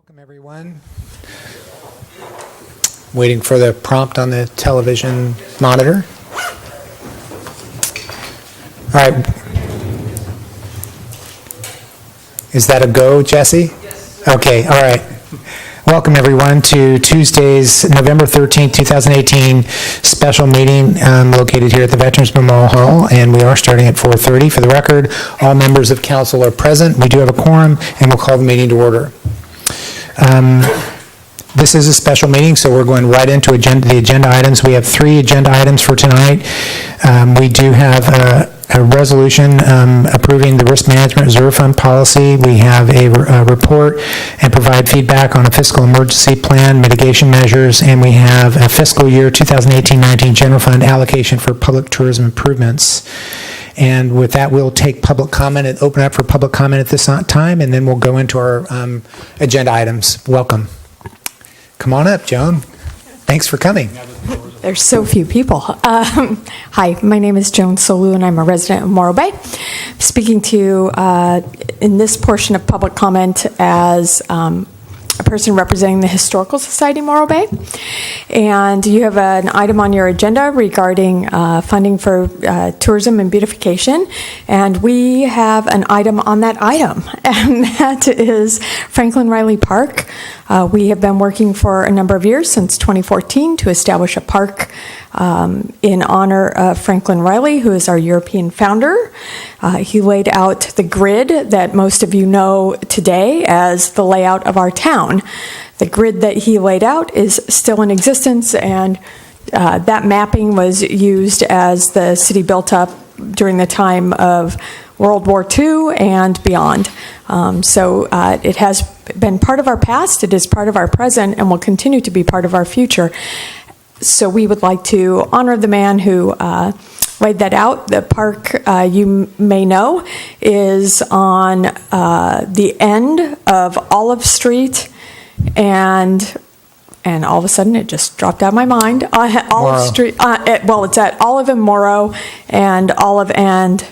Welcome, everyone. Waiting for the prompt on the television monitor. All right. Is that a go, Jesse? Yes. Okay, all right. Welcome, everyone, to Tuesday's November 13th, 2018 special meeting located here at the Veterans Memorial Hall, and we are starting at 4:30. For the record, all members of council are present. We do have a quorum, and we'll call the meeting to order. This is a special meeting, so we're going right into the agenda items. We have 3 agenda items for tonight. We do have a resolution approving the risk management reserve fund policy. We have a report and provide feedback on a fiscal emergency plan, mitigation measures, and we have a fiscal year 2018-19 general fund allocation for public tourism improvements. And with that, we'll take public comment and open up for public comment at this time, and then we'll go into our agenda items. Welcome. Come on up, Joan. Thanks for coming. There's so few people. Hi, my name is Joan Solu, and I'm a resident of Morro Bay. Speaking to you in this portion of public comment as a person representing the Historical Society Morro Bay. And you have an item on your agenda regarding funding for tourism and beautification. And we have an item on that item, and that is Franklin Riley Park. We have been working for a number of years, since 2014, to establish a park in honor of Franklin Riley, who is our European founder. He laid out the grid that most of you know today as the layout of our town. The grid that he laid out is still in existence, and that mapping was used as the city built up during the time of World War II and beyond. So it has been part of our past, it is part of our present, and will continue to be part of our future. So we would like to honor the man who laid that out. The park, you may know, is on the end of Olive Street, and all of a sudden it just dropped out of my mind. Olive Street. It's at Olive and Morro and Olive and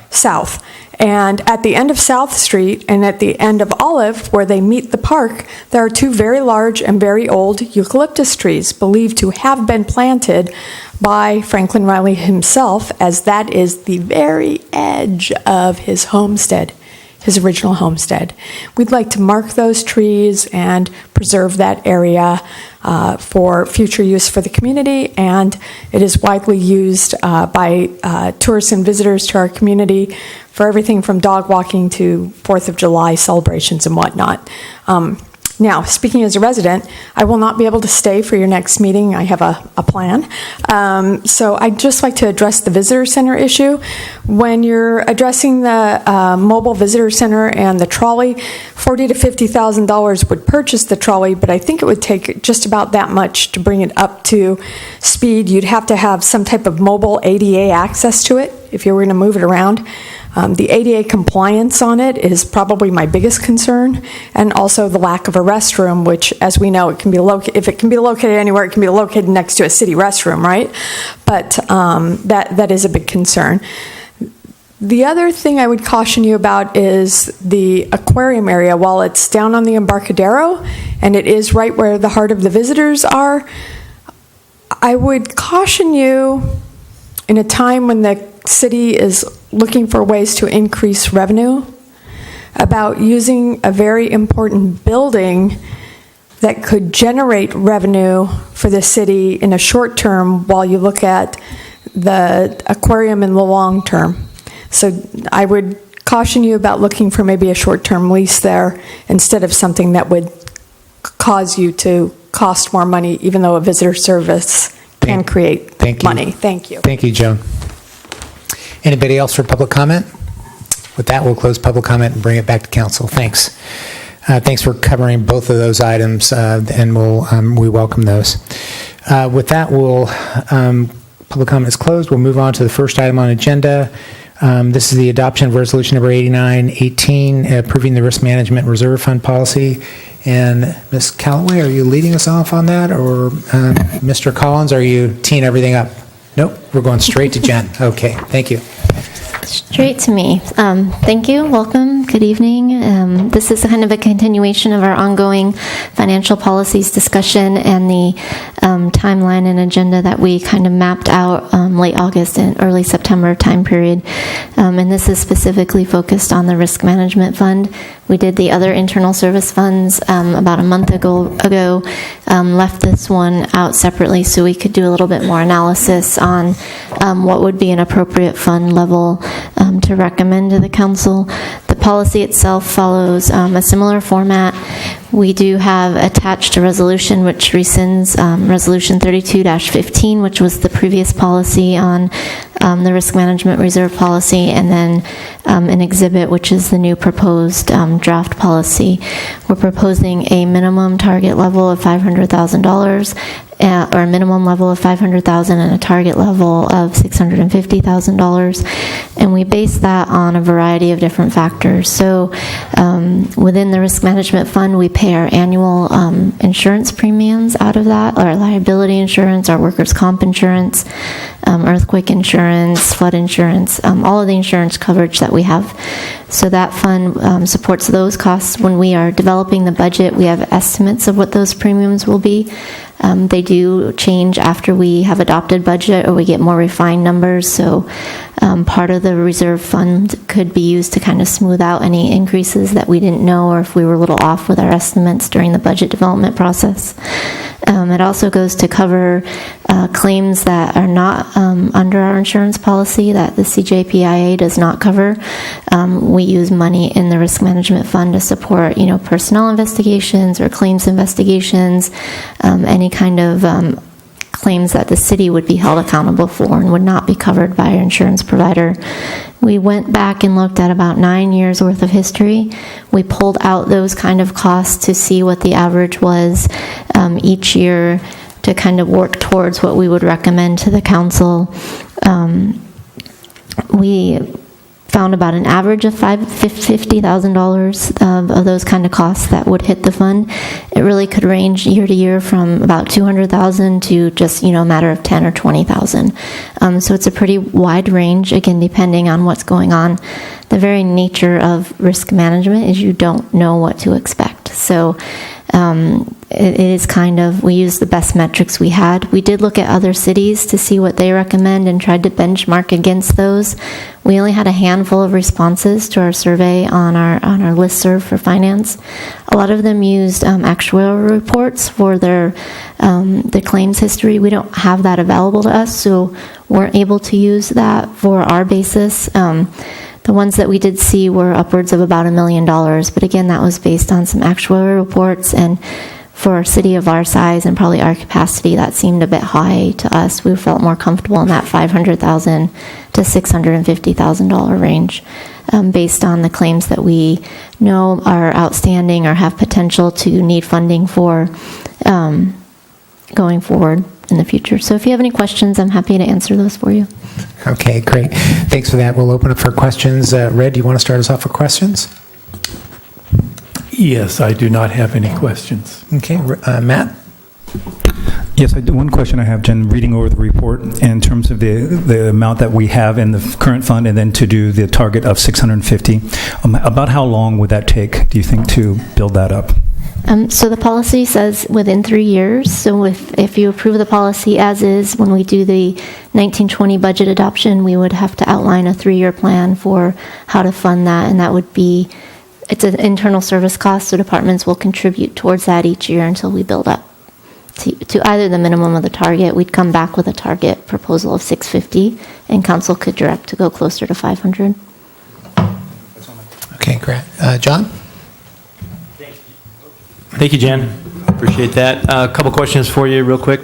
South. And at the end of South Street and at the end of Olive, where they meet the park, there are 2 very large and very old eucalyptus trees believed to have been planted by Franklin Riley himself, as that is the very edge of his homestead, his original homestead. We'd like to mark those trees and preserve that area for future use for the community, and it is widely used by tourists and visitors to our community for everything from dog walking to 4th of July celebrations and whatnot. Now, speaking as a resident, I will not be able to stay for your next meeting. I have a plan. So I'd just like to address the visitor center issue. When you're addressing the mobile visitor center and the trolley, $40,000 to $50,000 would purchase the trolley, but I think it would take just about that much to bring it up to speed. You'd have to have some type of mobile ADA access to it if you were going to move it around. The ADA compliance on it is probably my biggest concern, and also the lack of a restroom, which, as we know, it can be if it can be located anywhere, it can be located next to a city restroom, right? But that is a big concern. The other thing I would caution you about is the aquarium area. While it's down on the Embarcadero, and it is right where the heart of the visitors are, I would caution you in a time when the city is looking for ways to increase revenue about using a very important building that could generate revenue for the city in a short term while you look at the aquarium in the long term. So I would caution you about looking for maybe a short-term lease there instead of something that would cause you to cost more money, even though a visitor service can create money. Thank you. Thank you, Joan. Anybody else for public comment? With that, we'll close public comment and bring it back to council. Thanks. Thanks for covering both of those items, and we welcome those. With that, public comment is closed. We'll move on to the first item on agenda. This is the adoption of resolution number 8918, approving the risk management reserve fund policy. And Ms. Callaway, are you leading us off on that, or Mr. Collins, are you teeing everything up? Nope, we're going straight to Jen. Okay, thank you. Straight to me. Thank you. Welcome, Good evening. This is kind of a continuation of our ongoing financial policies discussion and the timeline and agenda that we kind of mapped out late August and early September time period. And this is specifically focused on the risk management fund. We did the other internal service funds about a month ago, left this one out separately so we could do a little bit more analysis on what would be an appropriate fund level to recommend to the council. The policy itself follows a similar format. We do have attached a resolution which rescinds Resolution 32-15, which was the previous policy on the risk management reserve policy, and then an exhibit, which is the new proposed draft policy. We're proposing a minimum target level of $500,000, or a minimum level of $500,000 and a target level of $650,000, and we base that on a variety of different factors. So within the risk management fund, we pay our annual insurance premiums out of that, our liability insurance, our workers' comp insurance, earthquake insurance, flood insurance, all of the insurance coverage that we have. So that fund supports those costs. When we are developing the budget, we have estimates of what those premiums will be. They do change after we have adopted budget or we get more refined numbers. So part of the reserve fund could be used to kind of smooth out any increases that we didn't know or if we were a little off with our estimates during the budget development process. It also goes to cover claims that are not under our insurance policy that the CJPIA does not cover. We use money in the risk management fund to support, personnel investigations or claims investigations, any kind of claims that the city would be held accountable for and would not be covered by our insurance provider. We went back and looked at about 9 years worth of history. We pulled out those kind of costs to see what the average was each year to kind of work towards what we would recommend to the council. We found about an average of $50,000 of those kind of costs that would hit the fund. It really could range year to year from about $200,000 to just a matter of $10,000 or $20,000. So it's a pretty wide range, again, depending on what's going on. The very nature of risk management is you don't know what to expect. So it is we use the best metrics we had. We did look at other cities to see what they recommend and tried to benchmark against those. We only had a handful of responses to our survey on our listserv for finance. A lot of them used actuarial reports for their the claims history. We don't have that available to us, so we're able to use that for our basis. The ones that we did see were upwards of about $1 million, but again, that was based on some actuarial reports, and for a city of our size and probably our capacity, that seemed a bit high to us. We felt more comfortable in that $500,000 to $650,000 range based on the claims that we know are outstanding or have potential to need funding for going forward in the future. So if you have any questions, I'm happy to answer those for you. Okay, great. Thanks for that. We'll open up for questions. Red, do you want to start us off for questions? Yes, I do not have any questions. Okay, Matt? Yes, I do. One question I have, Jen, reading over the report in terms of the amount that we have in the current fund and then to do the target of 650, about how long would that take, do you think, to build that up? So the policy says within 3 years. So if you approve the policy as is, when we do the 1920 budget adoption, we would have to outline a 3-year plan for how to fund that, and that would be, it's an internal service cost, so departments will contribute towards that each year until we build up to either the minimum of the target. We'd come back with a target proposal of 650, and council could direct to go closer to 500. Okay, great. John? Thank you, Jen. Appreciate that. A couple questions for you real quick.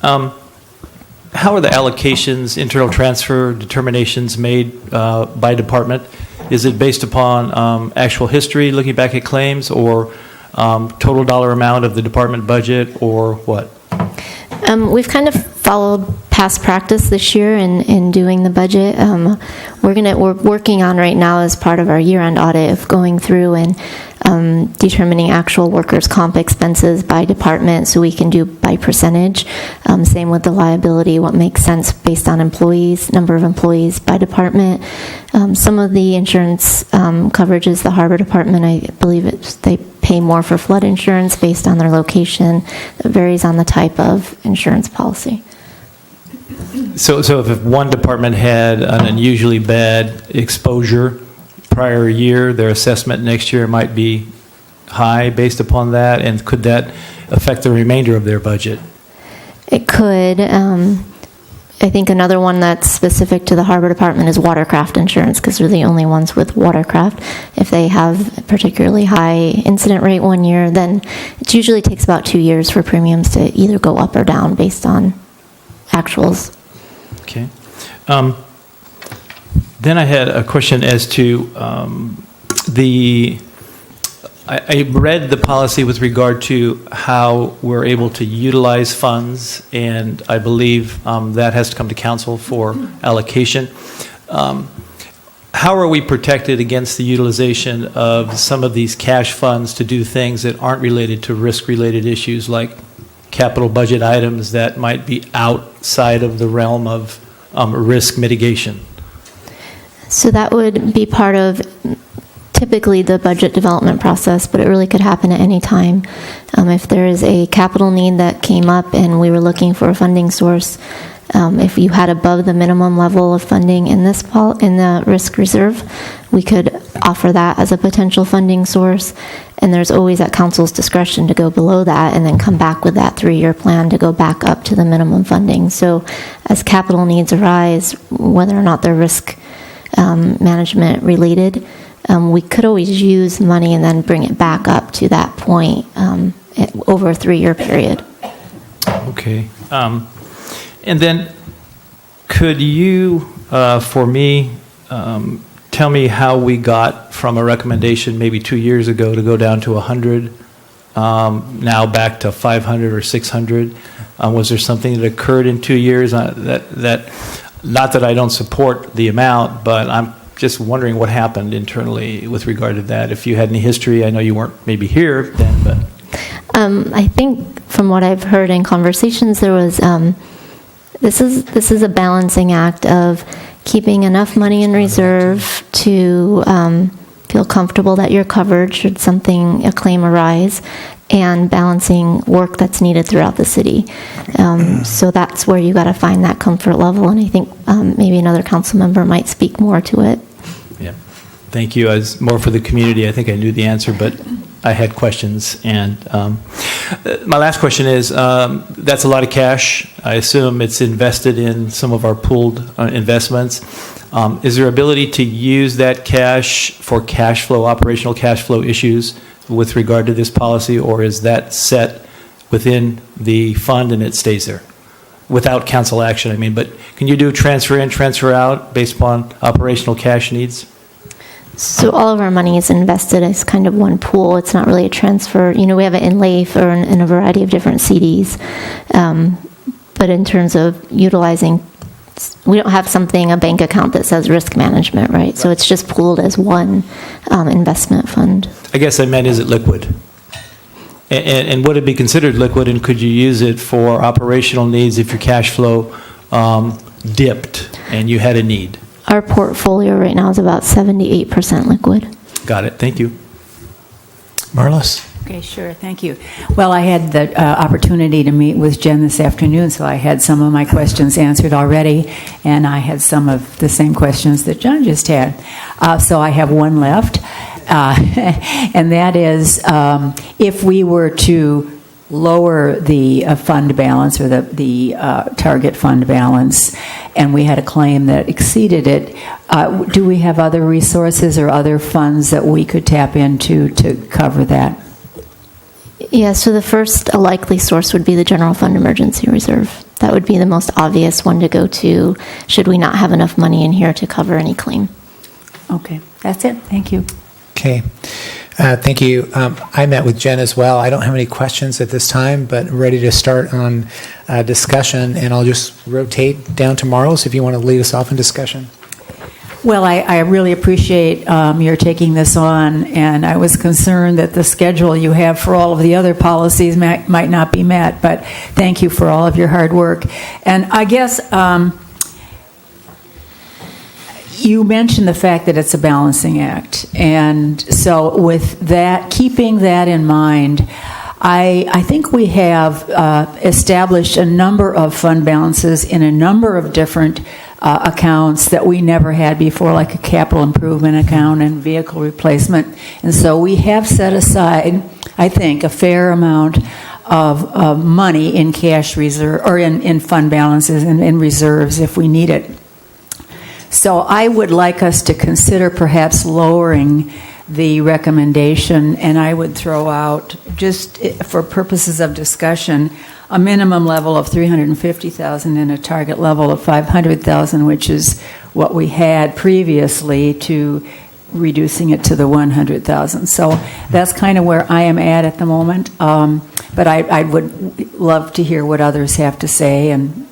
How are the allocations, internal transfer determinations made by department? Is it based upon actual history, looking back at claims, or total dollar amount of the department budget, or what? We've kind of followed past practice this year in doing the budget. We're working on right now as part of our year-end audit of going through and determining actual workers' comp expenses by department, so we can do by percentage. Same with the liability, what makes sense based on employees, number of employees by department. Some of the insurance coverage is the Harbor Department. I believe they pay more for flood insurance based on their location. It varies on the type of insurance policy. So if one department had an unusually bad exposure prior year, their assessment next year might be high based upon that, and could that affect the remainder of their budget? It could. I think another one that's specific to the Harbor Department is watercraft insurance, because they're the only ones with watercraft. If they have a particularly high incident rate one year, then it usually takes about 2 years for premiums to either go up or down based on actuals. Okay. Then I had a question as to I read the policy with regard to how we're able to utilize funds, and I believe that has to come to council for allocation. How are we protected against the utilization of some of these cash funds to do things that aren't related to risk-related issues, like capital budget items that might be outside of the realm of risk mitigation? So that would be part of typically the budget development process, but it really could happen at any time. If there is a capital need that came up and we were looking for a funding source, if you had above the minimum level of funding in the risk reserve, we could offer that as a potential funding source. And there's always at council's discretion to go below that and then come back with that 3-year plan to go back up to the minimum funding. So as capital needs arise, whether or not they're risk management related, we could always use money and then bring it back up to that point over a 3-year period. Okay. And then could you, for me, tell me how we got from a recommendation maybe 2 years ago to go down to 100, now back to 500 or 600? Was there something that occurred in 2 years that not that I don't support the amount, but I'm just wondering what happened internally with regard to that. If you had any history, I know you weren't maybe here then, but. I think from what I've heard in conversations, there was, this is a balancing act of keeping enough money in reserve to feel comfortable that you're covered should a claim arise, and balancing work that's needed throughout the city. So that's where you got to find that comfort level, and I think maybe another council member might speak more to it. Yeah, thank you. As more for the community, I think I knew the answer, but I had questions. And my last question is, that's a lot of cash. I assume it's invested in some of our pooled investments. Is there ability to use that cash for cash flow, operational cash flow issues with regard to this policy, or is that set within the fund and it stays there without council action? I mean, but can you do transfer in, transfer out based upon operational cash needs? So all of our money is invested as kind of one pool. It's not really a transfer. You know, we have it in LAIF or in a variety of different CDs. But in terms of utilizing, we don't have a bank account that says risk management, right? So it's just pooled as one investment fund. I guess I meant, is it liquid? And would it be considered liquid, and could you use it for operational needs if your cash flow dipped and you had a need? Our portfolio right now is about 78% liquid. Got it. Thank you. Marlis? Okay, sure. Thank you. Well, I had the opportunity to meet with Jen this afternoon, so I had some of my questions answered already, and I had some of the same questions that John just had. So I have one left, and that is if we were to lower the fund balance or the target fund balance, and we had a claim that exceeded it, do we have other resources or other funds that we could tap into to cover that? Yeah, so the first likely source would be the General Fund Emergency Reserve. That would be the most obvious one to go to should we not have enough money in here to cover any claim. Okay, that's it. Thank you. Okay. Thank you. I met with Jen as well. I don't have any questions at this time, but ready to start on discussion, and I'll just rotate down to Marlis if you want to lead us off in discussion. Well, I really appreciate your taking this on, and I was concerned that the schedule you have for all of the other policies might not be met, but thank you for all of your hard work. And I guess You mentioned the fact that it's a balancing act. And so with that, keeping that in mind, I think we have established a number of fund balances in a number of different accounts that we never had before, like a capital improvement account and vehicle replacement. And so we have set aside, I think, a fair amount of money in cash reserve, or in fund balances and in reserves if we need it. So I would like us to consider perhaps lowering the recommendation, and I would throw out, just for purposes of discussion, a minimum level of $350,000 and a target level of $500,000, which is what we had previously, to reducing it to the $100,000. So that's kind of where I am at the moment. But I would love to hear what others have to say, and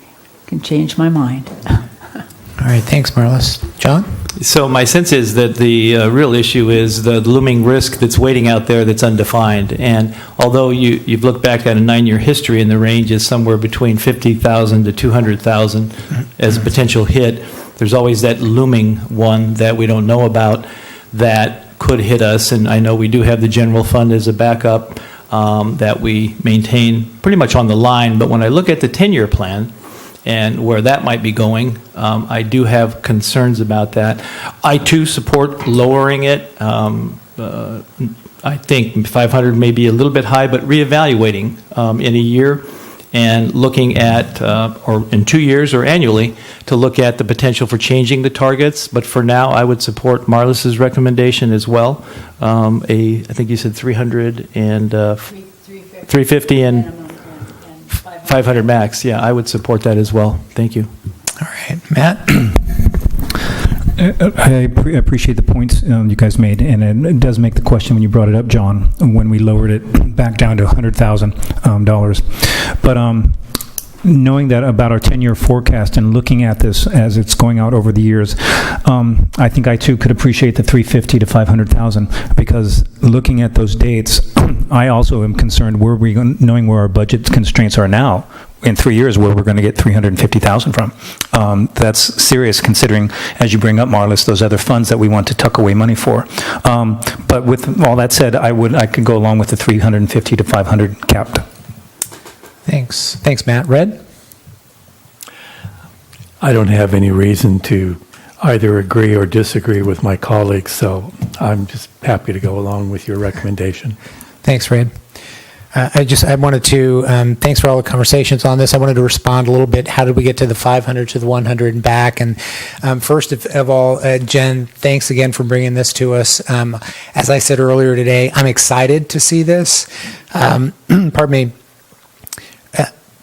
can change my mind. All right, thanks, Marlis. John? So my sense is that the real issue is the looming risk that's waiting out there that's undefined. And although you've looked back at a 9-year history and the range is somewhere between 50,000 to 200,000 as a potential hit, there's always that looming one that we don't know about that could hit us. And I know we do have the general fund as a backup that we maintain pretty much on the line. But when I look at the 10-year plan, and where that might be going, I do have concerns about that. I, too, support lowering it. I think 500 may be a little bit high, but reevaluating in a year and looking at, or in 2 years or annually, to look at the potential for changing the targets. But for now, I would support Marlis's recommendation as well. I think you said 300 and 350 and 500 max. Yeah, I would support that as well. Thank you. All right, Matt? I appreciate the points you guys made, and it does make the question when you brought it up, John, when we lowered it back down to $100,000. But knowing that about our 10-year forecast and looking at this as it's going out over the years, I think I too could appreciate the 350 to 500,000, because looking at those dates, I also am concerned knowing where our budget constraints are now. In 3 years, where we're going to get 350,000 from. That's serious, considering, as you bring up, Marlis, those other funds that we want to tuck away money for. But with all that said, I could go along with the 350 to 500 capped. Thanks, Matt. Red? I don't have any reason to either agree or disagree with my colleagues, so I'm just happy to go along with your recommendation. Thanks, Red. I wanted to, thanks for all the conversations on this. I wanted to respond a little bit. How did we get to the 500 to the 100 and back? And first of all, Jen, thanks again for bringing this to us. As I said earlier today, I'm excited to see this. Pardon me.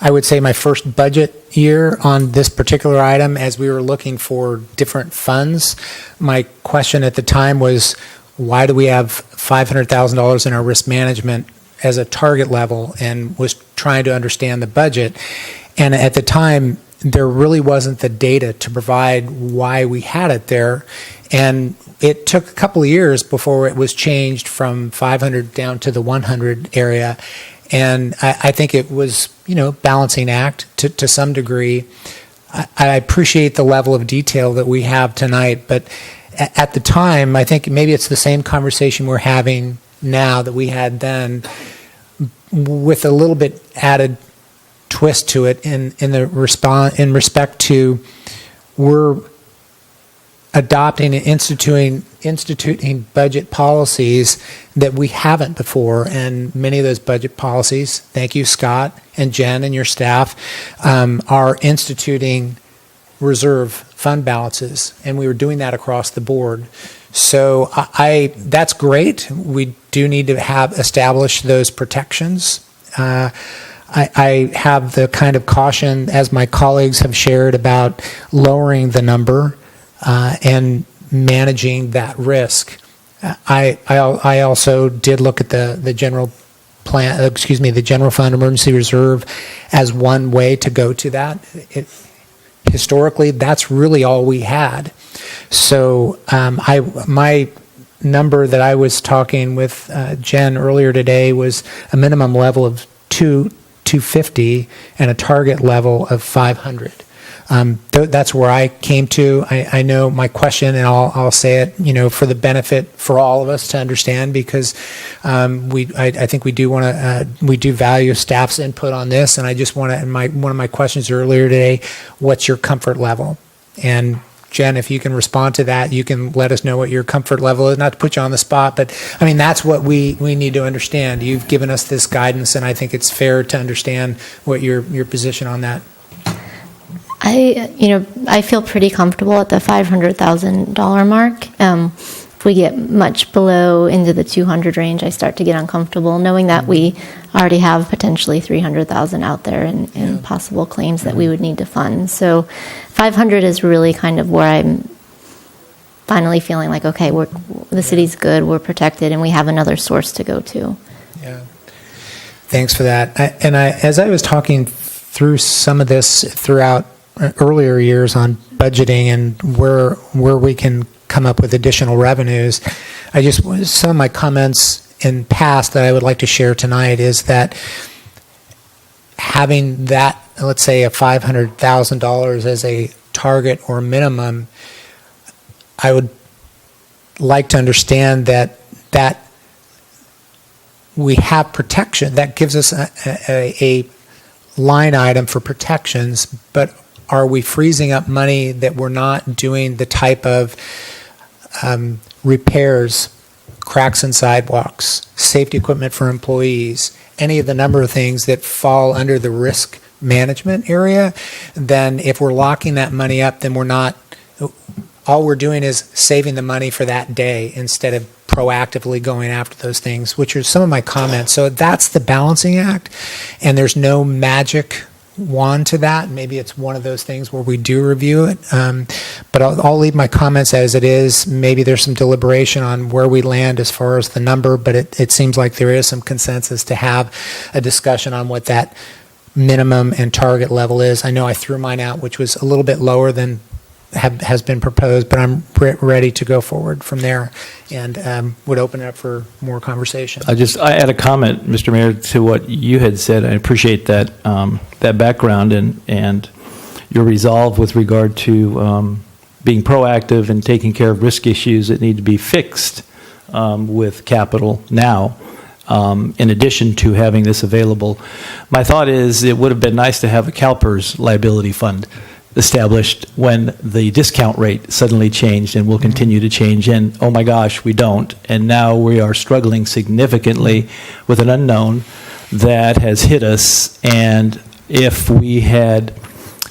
I would say my first budget year on this particular item, as we were looking for different funds, my question at the time was, why do we have $500,000 in our risk management as a target level, and was trying to understand the budget. And at the time, there really wasn't the data to provide why we had it there. And it took a couple of years before it was changed from 500 down to the 100 area. And I think it was, balancing act to some degree. I appreciate the level of detail that we have tonight, but at the time, I think maybe it's the same conversation we're having now that we had then, with a little bit added twist to it in respect to, we're adopting and instituting budget policies that we haven't before, and many of those budget policies, thank you, Scott and Jen and your staff, are instituting reserve fund balances, and we were doing that across the board. So that's great. We do need to establish those protections. I have the kind of caution, as my colleagues have shared, about lowering the number and managing that risk. I also did look at the general plan, the general fund emergency reserve as one way to go to that. Historically, that's really all we had. So my number that I was talking with Jen earlier today was a minimum level of 250 and a target level of 500. That's where I came to. I know my question, and I'll say it, for the benefit for all of us to understand, because I think we do value staff's input on this, and I just want to. And one of my questions earlier today, what's your comfort level? And Jen, if you can respond to that, you can let us know what your comfort level is. Not to put you on the spot, but I mean that's what we need to understand. You've given us this guidance, and I think it's fair to understand what your position on that. I feel pretty comfortable at the $500,000 mark. If we get much below into the 200 range, I start to get uncomfortable, knowing that we already have potentially 300,000 out there in possible claims that we would need to fund. So 500 is really kind of where I'm finally feeling like, okay, the city's good, we're protected, and we have another source to go to. Yeah. Thanks for that. As I was talking through some of this throughout earlier years on budgeting and where we can come up with additional revenues, some of my comments in past that I would like to share tonight is that having that, let's say, a $500,000 as a target or minimum, I would like to understand that we have protection. That gives us a line item for protections, but are we freezing up money that we're not doing the type of repairs, cracks in sidewalks, safety equipment for employees, any of the number of things that fall under the risk management area? Then if we're locking that money up, then all we're doing is saving the money for that day instead of proactively going after those things, which are some of my comments. So that's the balancing act, and there's no magic wand to that. Maybe it's one of those things where we do review it, but I'll leave my comments as it is. Maybe there's some deliberation on where we land as far as the number, but it seems like there is some consensus to have a discussion on what that minimum and target level is. I know I threw mine out, which was a little bit lower than has been proposed, but I'm ready to go forward from there, and would open it up for more conversation. I add a comment, Mr. Mayor, to what you had said. I appreciate that that background and your resolve with regard to being proactive and taking care of risk issues that need to be fixed with capital now. In addition to having this available, my thought is it would have been nice to have a CalPERS liability fund established when the discount rate suddenly changed and will continue to change, and oh my gosh, we don't. And now we are struggling significantly with an unknown that has hit us, and if we had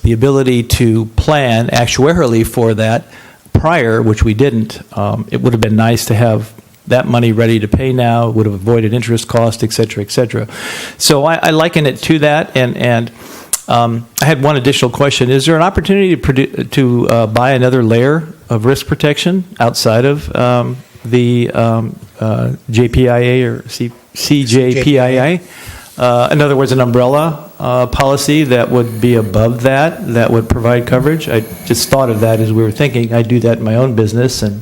the ability to plan actuarially for that prior, which we didn't, it would have been nice to have that money ready to pay now. It would have avoided interest cost, et cetera, et cetera. So I liken it to that, and I had one additional question. Is there an opportunity to buy another layer of risk protection outside of the JPIA or CJPIA? In other words, an umbrella policy that would be above that would provide coverage? I just thought of that as we were thinking. I do that in my own business. And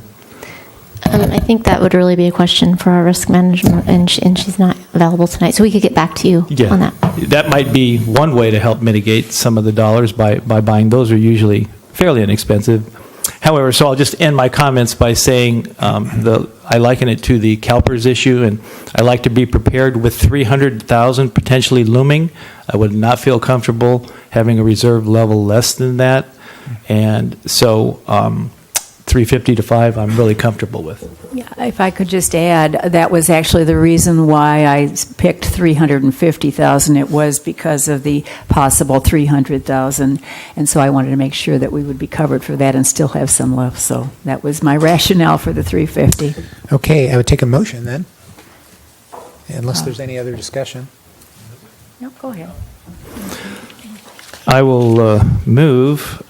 I think that would really be a question for our risk management, and she's not available tonight, so we could get back to you on that. That might be one way to help mitigate some of the dollars by buying. Those are usually fairly inexpensive. However, so I'll just end my comments by saying I liken it to the CalPERS issue, and I like to be prepared with $300,000 potentially looming. I would not feel comfortable having a reserve level less than that, and so 350 to 5, I'm really comfortable with. Yeah, if I could just add, that was actually the reason why I picked 350,000. It was because of the possible 300,000, and so I wanted to make sure that we would be covered for that and still have some left. So that was my rationale for the 350. Okay, I would take a motion then, unless there's any other discussion. No, go ahead. I will move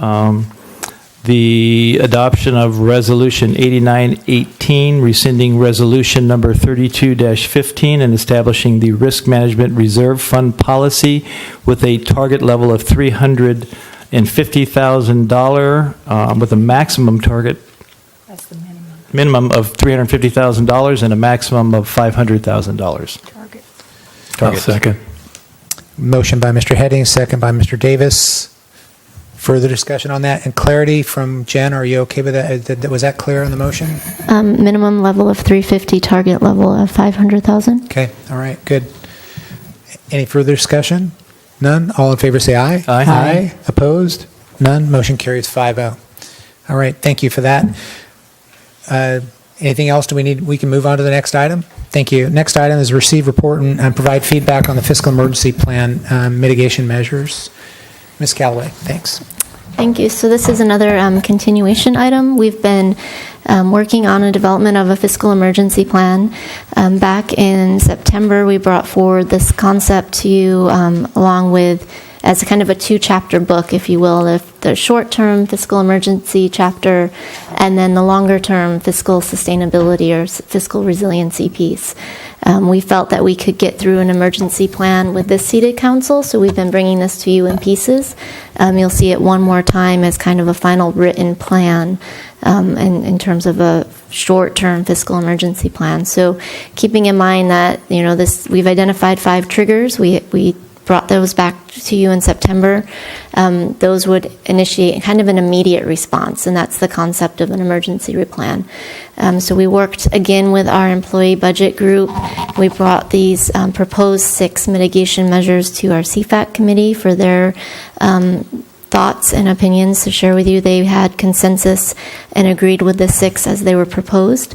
the adoption of Resolution 8918, rescinding Resolution number 32-15 and establishing the Risk Management Reserve Fund policy with a target level of $350,000 with a maximum target. That's the minimum. Minimum of $350,000 and a maximum of $500,000. Target. Second. Motion by Mr. Heading, second by Mr. Davis. Further discussion on that? And clarity from Jen, are you okay with that? Was that clear on the motion? Minimum level of 350, target level of 500,000. Okay, all right, good. Any further discussion? None? All in favor say aye. Aye. Aye. Opposed? None? Motion carries 5-0. All right, thank you for that. Anything else do we need? We can move on to the next item? Thank you. Next item is receive, report, and provide feedback on the fiscal emergency plan mitigation measures. Ms. Callaway, thanks. Thank you. So this is another continuation item. We've been working on a development of a fiscal emergency plan. Back in September, we brought forward this concept to you along with as kind of a 2-chapter book, if you will, the short-term fiscal emergency chapter and then the longer-term fiscal sustainability or fiscal resiliency piece. We felt that we could get through an emergency plan with this seated council, so we've been bringing this to you in pieces. You'll see it one more time as kind of a final written plan in terms of a short-term fiscal emergency plan. So keeping in mind that, we've identified 5 triggers. We brought those back to you in September. Those would initiate kind of an immediate response, and that's the concept of an emergency plan. So we worked again with our employee budget group. We brought these proposed 6 mitigation measures to our CFAC committee for their thoughts and opinions to share with you. They had consensus and agreed with the 6 as they were proposed.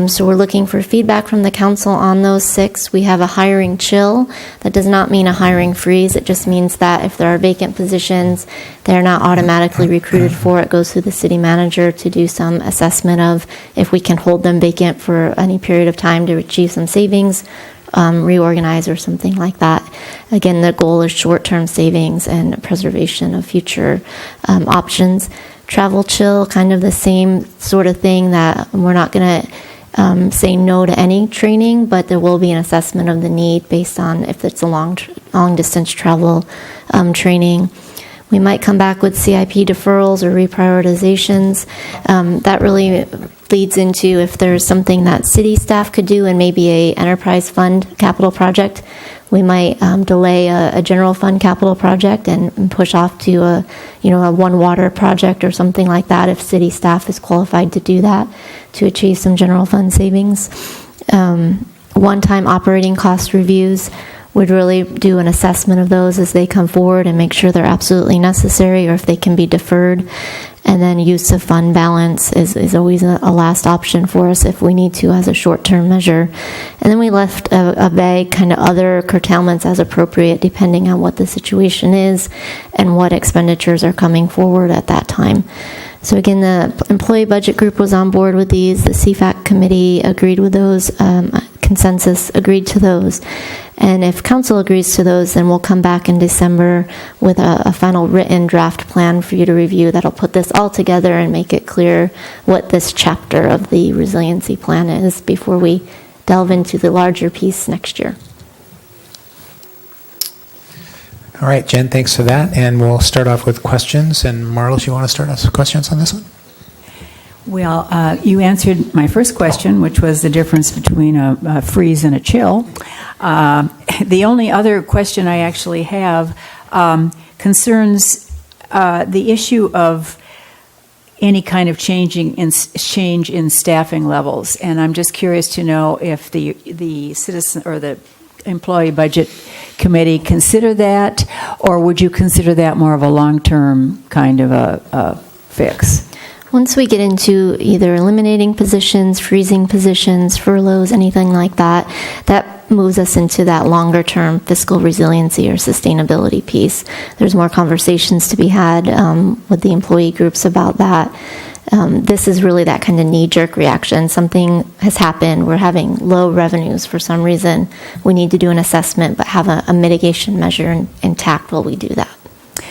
So we're looking for feedback from the council on those 6. We have a hiring chill. That does not mean a hiring freeze. It just means that if there are vacant positions, they're not automatically recruited for. It goes through the city manager to do some assessment of if we can hold them vacant for any period of time to achieve some savings, reorganize or something like that. Again, the goal is short-term savings and preservation of future options. Travel chill, kind of the same sort of thing, that we're not going to say no to any training, but there will be an assessment of the need based on if it's a long-distance travel training. We might come back with CIP deferrals or reprioritizations. That really leads into if there's something that city staff could do and maybe a enterprise fund capital project, we might delay a general fund capital project and push off to a one water project or something like that if city staff is qualified to do that to achieve some general fund savings. One-time operating cost reviews would really do an assessment of those as they come forward and make sure they're absolutely necessary or if they can be deferred. And then use of fund balance is always a last option for us if we need to as a short-term measure. And then we left a vague kind of other curtailments as appropriate depending on what the situation is and what expenditures are coming forward at that time. So again, the employee budget group was on board with these. The CFAC committee agreed with those. Consensus agreed to those. And if council agrees to those, then we'll come back in December with a final written draft plan for you to review that'll put this all together and make it clear what this chapter of the resiliency plan is before we delve into the larger piece next year. All right, Jen, thanks for that. And we'll start off with questions. And Marlos, you want to start us with questions on this one? Well, you answered my first question, which was the difference between a freeze and a chill. The only other question I actually have concerns the issue of any kind of change in staffing levels, and I'm just curious to know if the citizen or the employee budget committee consider that, or would you consider that more of a long-term kind of a fix? Once we get into either eliminating positions, freezing positions, furloughs, anything like that, that moves us into that longer-term fiscal resiliency or sustainability piece. There's more conversations to be had with the employee groups about that. This is really that kind of knee-jerk reaction. Something has happened. We're having low revenues for some reason. We need to do an assessment, but have a mitigation measure intact while we do that.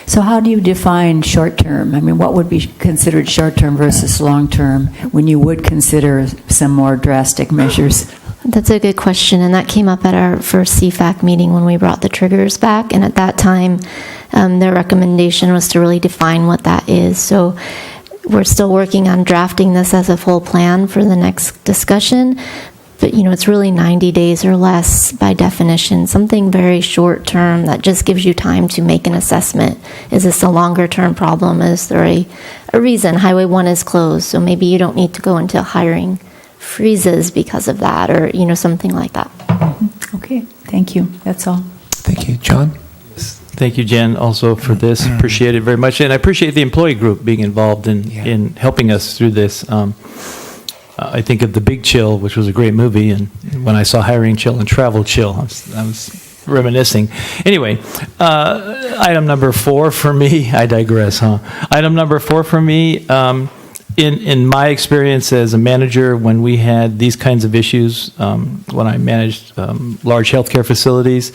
So how do you define short-term? I mean, what would be considered short-term versus long-term when you would consider some more drastic measures? That's a good question, and that came up at our first CFAC meeting when we brought the triggers back, and at that time, their recommendation was to really define what that is. So we're still working on drafting this as a full plan for the next discussion, but it's really 90 days or less by definition, something very short term that just gives you time to make an assessment. Is this a longer term problem? Is there a reason Highway 1 is closed? So maybe you don't need to go into hiring freezes because of that, or something like that. Okay, thank you. That's all. Thank you. John? Thank you, Jen, also for this. Appreciate it very much. And I appreciate the employee group being involved in helping us through this. I think of The Big Chill, which was a great movie, and when I saw Hiring Chill and Travel Chill, I was reminiscing. Anyway, item number 4 for me, I digress, huh? Item number 4 for me, in my experience as a manager, when we had these kinds of issues, when I managed large healthcare facilities,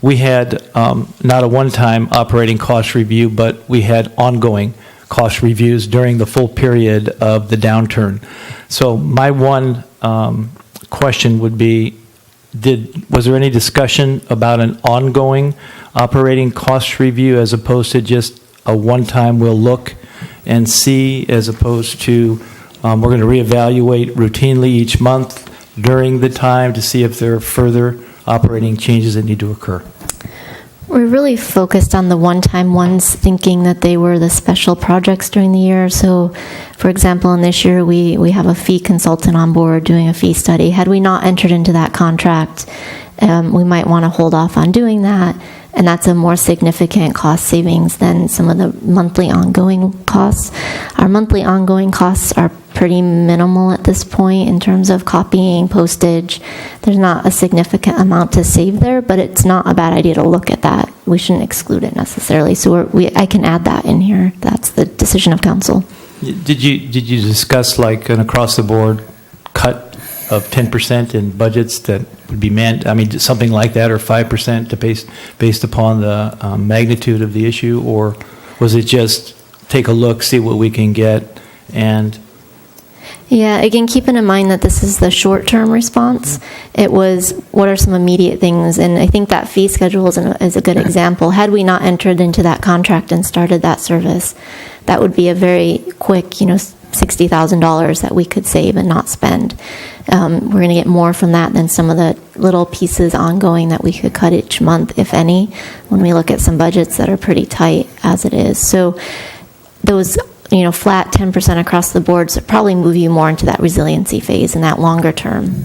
we had not a one-time operating cost review, but we had ongoing cost reviews during the full period of the downturn. So my one question would be, was there any discussion about an ongoing operating cost review as opposed to just a one-time we'll look and see, as opposed to we're going to reevaluate routinely each month during the time to see if there are further operating changes that need to occur? We're really focused on the one-time ones, thinking that they were the special projects during the year. So, for example, in this year, we have a fee consultant on board doing a fee study. Had we not entered into that contract, we might want to hold off on doing that, and that's a more significant cost savings than some of the monthly ongoing costs. Our monthly ongoing costs are pretty minimal at this point in terms of copying, postage. There's not a significant amount to save there, but it's not a bad idea to look at that. We shouldn't exclude it necessarily. So I can add that in here. That's the decision of council. Did you discuss like an across-the-board cut of 10% in budgets that would be something like that, or 5% to based upon the magnitude of the issue, or was it just take a look, see what we can get, and? Yeah, again, keeping in mind that this is the short-term response. It was, what are some immediate things? And I think that fee schedule is a good example. Had we not entered into that contract and started that service, that would be a very quick, $60,000 that we could save and not spend. We're going to get more from that than some of the little pieces ongoing that we could cut each month, if any, when we look at some budgets that are pretty tight as it is. So those flat 10% across the board probably move you more into that resiliency phase and that longer term.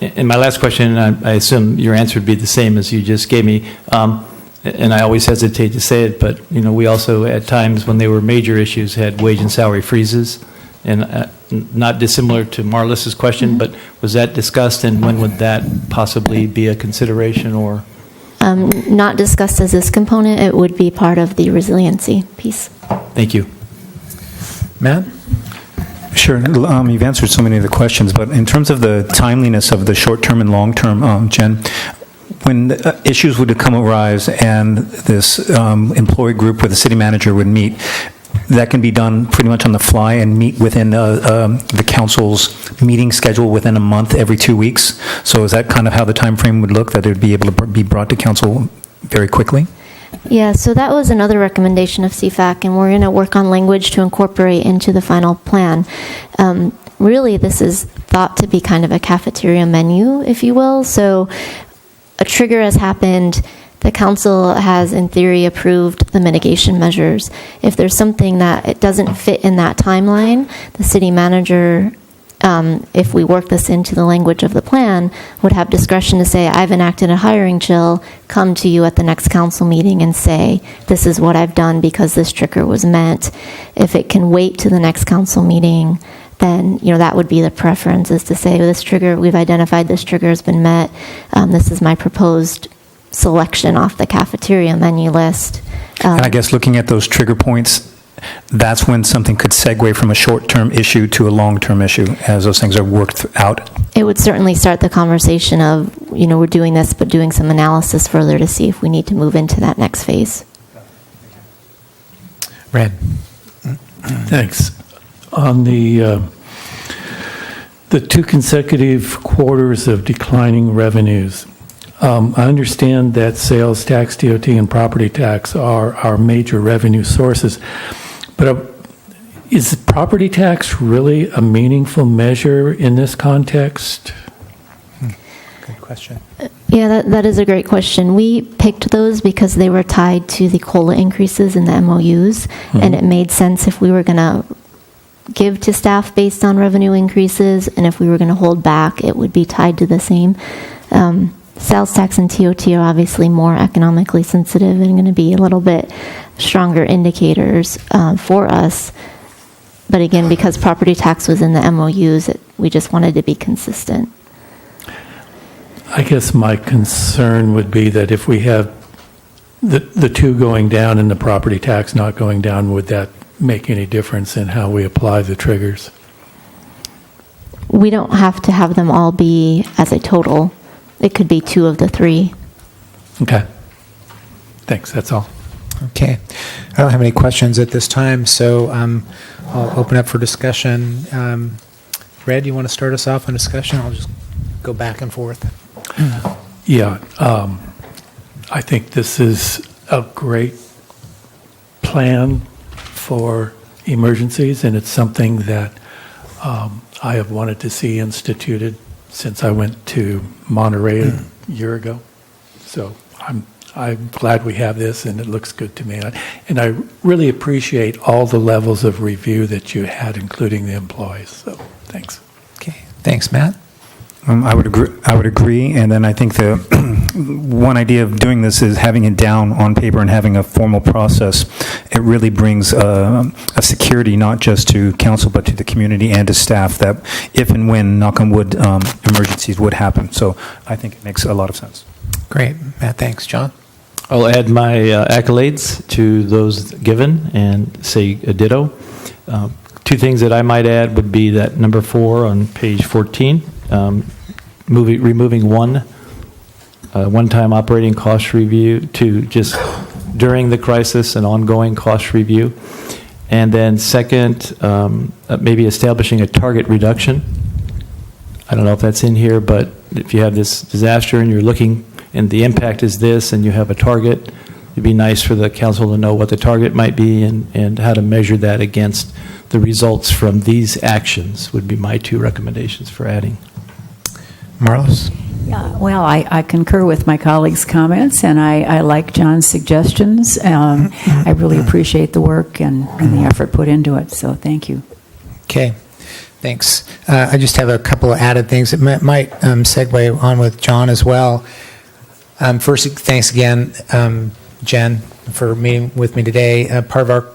And my last question, and I assume your answer would be the same as you just gave me, and I always hesitate to say it, but we also at times when they were major issues had wage and salary freezes, and not dissimilar to Marlis's question, but was that discussed, and when would that possibly be a consideration? Or not discussed as this component. It would be part of the resiliency piece. Thank you. Matt? Sure. You've answered so many of the questions, but in terms of the timeliness of the short-term and long-term, Jen, when issues would come arise and this employee group with the city manager would meet, that can be done pretty much on the fly and meet within the council's meeting schedule within a month, every 2 weeks. So is that kind of how the time frame would look, that it would be able to be brought to council very quickly? Yeah, so that was another recommendation of CFAC, and we're going to work on language to incorporate into the final plan. Really, this is thought to be kind of a cafeteria menu, if you will. So a trigger has happened. The council has, in theory, approved the mitigation measures. If there's something that it doesn't fit in that timeline, the city manager, if we work this into the language of the plan, would have discretion to say, I've enacted a hiring chill, come to you at the next council meeting and say, this is what I've done because this trigger was met. If it can wait to the next council meeting, then that would be the preference, is to say, this trigger, we've identified this trigger has been met. This is my proposed selection off the cafeteria menu list. And I guess looking at those trigger points, that's when something could segue from a short-term issue to a long-term issue as those things are worked out. It would certainly start the conversation of, we're doing this, but doing some analysis further to see if we need to move into that next phase. Red. Thanks. On the 2 consecutive quarters of declining revenues, I understand that sales tax, DOT, and property tax are our major revenue sources, but Is property tax really a meaningful measure in this context? Good question. Yeah, that is a great question. We picked those because they were tied to the COLA increases in the MOUs, and it made sense if we were going to give to staff based on revenue increases, and if we were going to hold back, it would be tied to the same. Sales tax and TOT are obviously more economically sensitive and going to be a little bit stronger indicators for us. But again, because property tax was in the MOUs, we just wanted to be consistent. I guess my concern would be that if we have the two going down and the property tax not going down, would that make any difference in how we apply the triggers? We don't have to have them all be as a total. It could be 2 of the 3. Okay. Thanks, that's all. Okay. I don't have any questions at this time, so I'll open up for discussion. Red, you want to start us off on discussion? I'll just go back and forth. Yeah, I think this is a great plan for emergencies, and it's something that I have wanted to see instituted since I went to Monterey a year ago. So I'm glad we have this, and it looks good to me. And I really appreciate all the levels of review that you had, including the employees. So thanks. Okay. Thanks, Matt. I would agree, and then I think the one idea of doing this is having it down on paper and having a formal process. It really brings a security not just to council but to the community and to staff that if and when, knock on wood, emergencies would happen. So I think it makes a lot of sense. Great. Matt, thanks. John? I'll add my accolades to those given and say a ditto. 2 things that I might add would be that number 4 on page 14, removing one-time operating cost review to just during the crisis and ongoing cost review. And then second, maybe establishing a target reduction. I don't know if that's in here, but if you have this disaster and you're looking and the impact is this and you have a target, it'd be nice for the council to know what the target might be and how to measure that against the results from these actions would be my 2 recommendations for adding. Marlos? Yeah, well, I concur with my colleagues' comments, and I like John's suggestions. I really appreciate the work and the effort put into it, so thank you. Okay. Thanks. I just have a couple of added things that might segue on with John as well. First, thanks again, Jen, for meeting with me today. Part of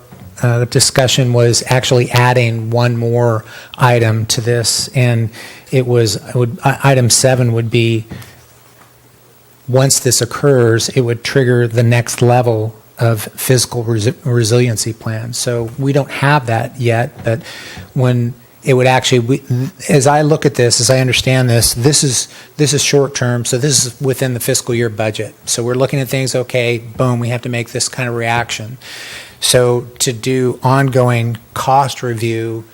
our discussion was actually adding one more item to this, and item 7 would be once this occurs, it would trigger the next level of fiscal resiliency plan. So we don't have that yet, but when it would actually, as I look at this, as I understand this, this is short term, so this is within the fiscal year budget. So we're looking at things, okay, boom, we have to make this kind of reaction. So to do ongoing cost review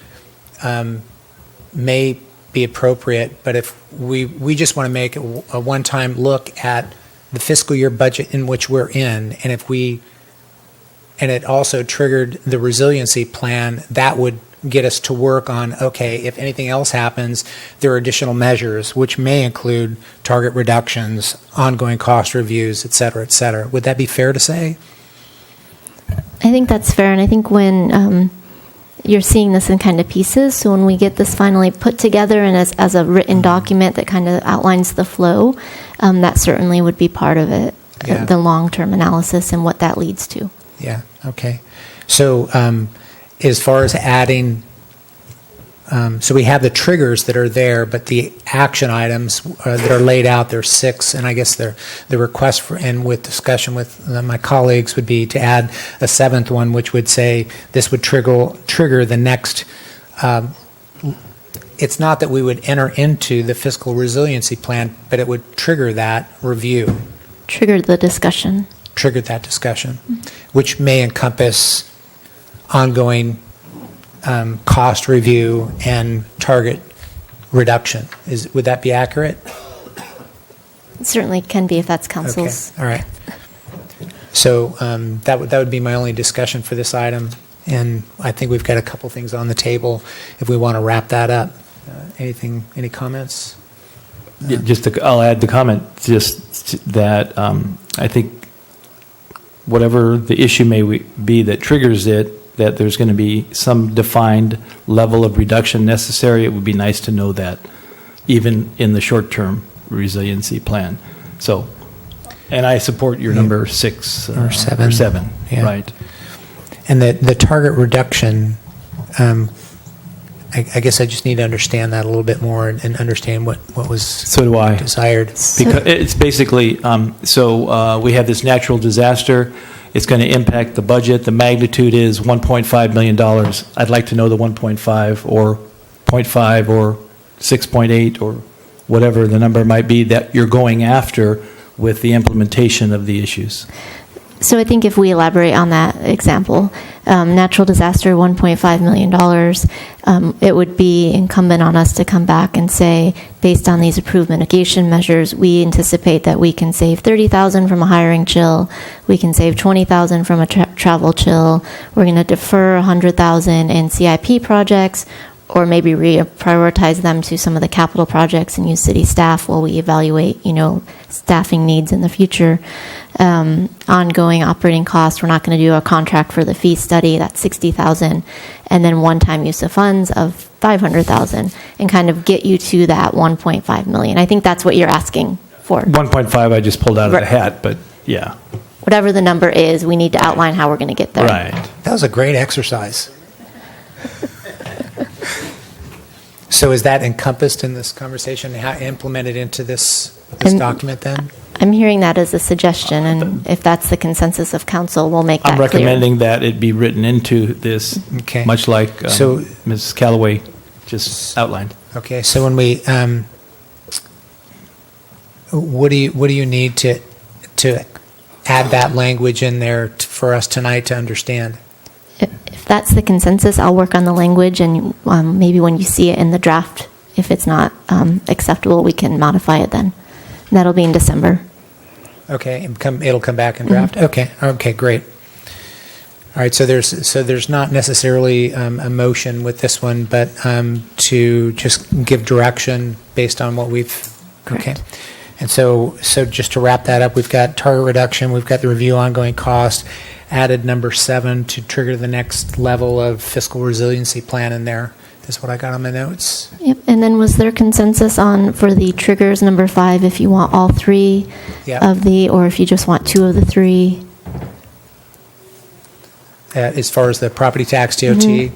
may be appropriate, but if we just want to make a one-time look at the fiscal year budget in which we're in, and it also triggered the resiliency plan, that would get us to work on, okay, if anything else happens, there are additional measures, which may include target reductions, ongoing cost reviews, et cetera, et cetera. Would that be fair to say? I think that's fair, and I think when you're seeing this in kind of pieces, so when we get this finally put together and as a written document that kind of outlines the flow, that certainly would be part of it, Yeah. the long-term analysis and what that leads to. Yeah, okay. So as far as adding, so we have the triggers that are there, but the action items that are laid out, there's 6, and I guess the request for, and with discussion with my colleagues would be to add a 7th one, which would say this would trigger the next, it's not that we would enter into the fiscal resiliency plan, but it would trigger that review. Trigger the discussion. Triggered that discussion, which may encompass ongoing cost review and target reduction. Would that be accurate? It certainly can be if that's council's. Okay, all right. So that would be my only discussion for this item. And I think we've got a couple things on the table if we want to wrap that up. Any comments? I'll add the comment, just that I think whatever the issue may be that triggers it, that there's going to be some defined level of reduction necessary. It would be nice to know that, even in the short-term resiliency plan. So, and I support your number 6 or 7. Or 7, Yeah. right. And the target reduction, I guess I just need to understand that a little bit more and understand what was So do I. desired. Because it's basically, we have this natural disaster. It's going to impact the budget. The magnitude is $1.5 million. I'd like to know the 1.5 or 0.5 or 6.8 or whatever the number might be that you're going after with the implementation of the issues. So I think if we elaborate on that example, natural disaster, $1.5 million, it would be incumbent on us to come back and say, based on these approved mitigation measures, we anticipate that we can save $30,000 from a hiring chill, we can save $20,000 from a travel chill, we're going to defer $100,000 in CIP projects, or maybe reprioritize them to some of the capital projects and use city staff while we evaluate, staffing needs in the future. Ongoing operating costs, we're not going to do a contract for the fee study, that's $60,000, and then one-time use of funds of $500,000, and kind of get you to that $1.5 million. I think that's what you're asking for. 1.5 I just pulled out of the hat, but yeah. Whatever the number is, we need to outline how we're going to get there. Right. That was a great exercise. So is that encompassed in this conversation, how implemented into this document then? I'm hearing that as a suggestion, and if that's the consensus of council, we'll make that I'm clear. recommending that it be written into this, Okay. much like So- Ms. Callaway just outlined. Okay, so when we, what do you need to add that language in there for us tonight to understand? If that's the consensus, I'll work on the language, and maybe when you see it in the draft, if it's not acceptable, we can modify it then. And that'll be in December. Okay, and it'll come back in draft? Okay, great. All right, so there's not necessarily a motion with this one, but to just give direction based on what we've, okay. And so just to wrap that up, we've got target reduction, we've got the review ongoing cost, added number 7 to trigger the next level of fiscal resiliency plan in there. That's what I got on my notes. Yep. And then was there consensus on, for the triggers, number 5, if you want all 3 Yeah. of the, or if you just want 2 of the 3? As far as the property tax DOT,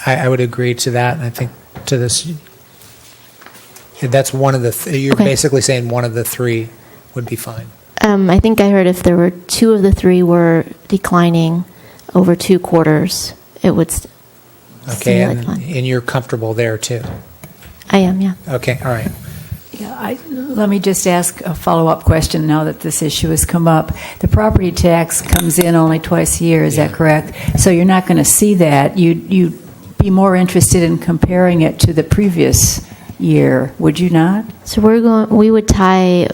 I would agree to that, and I think to this, that's one of the, you're Okay. basically saying one of the 3 would be fine. I think I heard if there were 2 of the 3 were declining over 2 quarters, it would Okay, seem like and fine. you're comfortable there too? I am, yeah. Okay, all right. Yeah, let me just ask a follow-up question now that this issue has come up. The property tax comes in only twice a year, is that correct? So you're not going to see that. You'd be more interested in comparing it to the previous year, would you not? So we would tie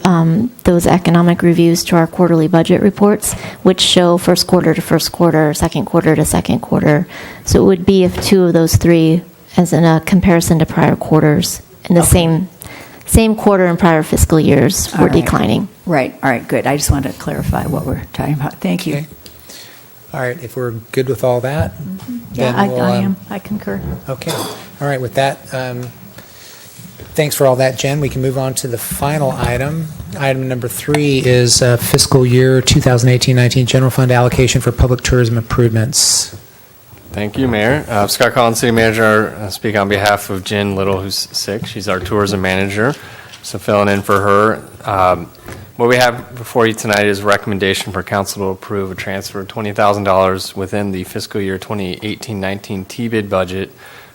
those economic reviews to our quarterly budget reports, which show first quarter to first quarter, second quarter to second quarter. So it would be if 2 of those 3, as in a comparison to prior quarters, in the same quarter in prior fiscal years, were All right. declining. Right, all right, good. I just wanted to clarify what we're talking about. Thank you. Okay. All right, if we're good with all that, Yeah, then we'll... I am. I concur. Okay, all right, with that, thanks for all that, Jen. We can move on to the final item. Item number 3 is fiscal year 2018-19 general fund allocation for public tourism improvements. Thank you, Mayor. Scott Collins, City Manager, speak on behalf of Jen Little, who's sick. She's our tourism manager, so filling in for her. What we have before you tonight is a recommendation for council to approve a transfer of $20,000 within the fiscal year 2018-19 TBID budget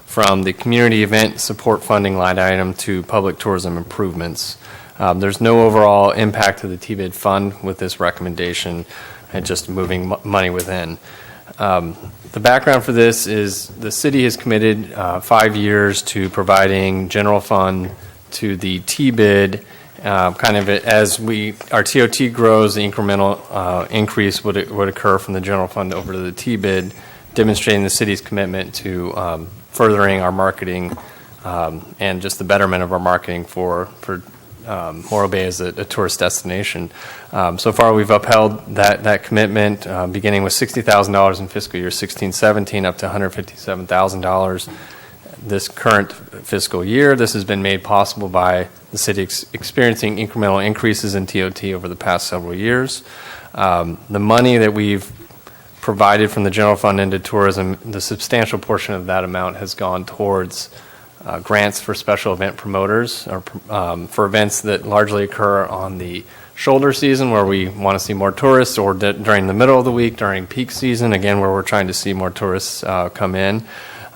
from the community event support funding line item to public tourism improvements. There's no overall impact to the TBID fund with this recommendation, and just moving money within. The background for this is the city has committed 5 years to providing general fund to the TBID. Kind of as our TOT grows, the incremental increase would occur from the general fund over to the TBID demonstrating the city's commitment to furthering our marketing and just the betterment of our marketing for Morro Bay as a tourist destination. So far, we've upheld that commitment, beginning with $60,000 in fiscal year 16-17, up to $157,000 this current fiscal year. This has been made possible by the city experiencing incremental increases in TOT over the past several years. The money that we've provided from the general fund into tourism, the substantial portion of that amount has gone towards grants for special event promoters, or for events that largely occur on the shoulder season where we want to see more tourists, or during the middle of the week during peak season, again, where we're trying to see more tourists come in.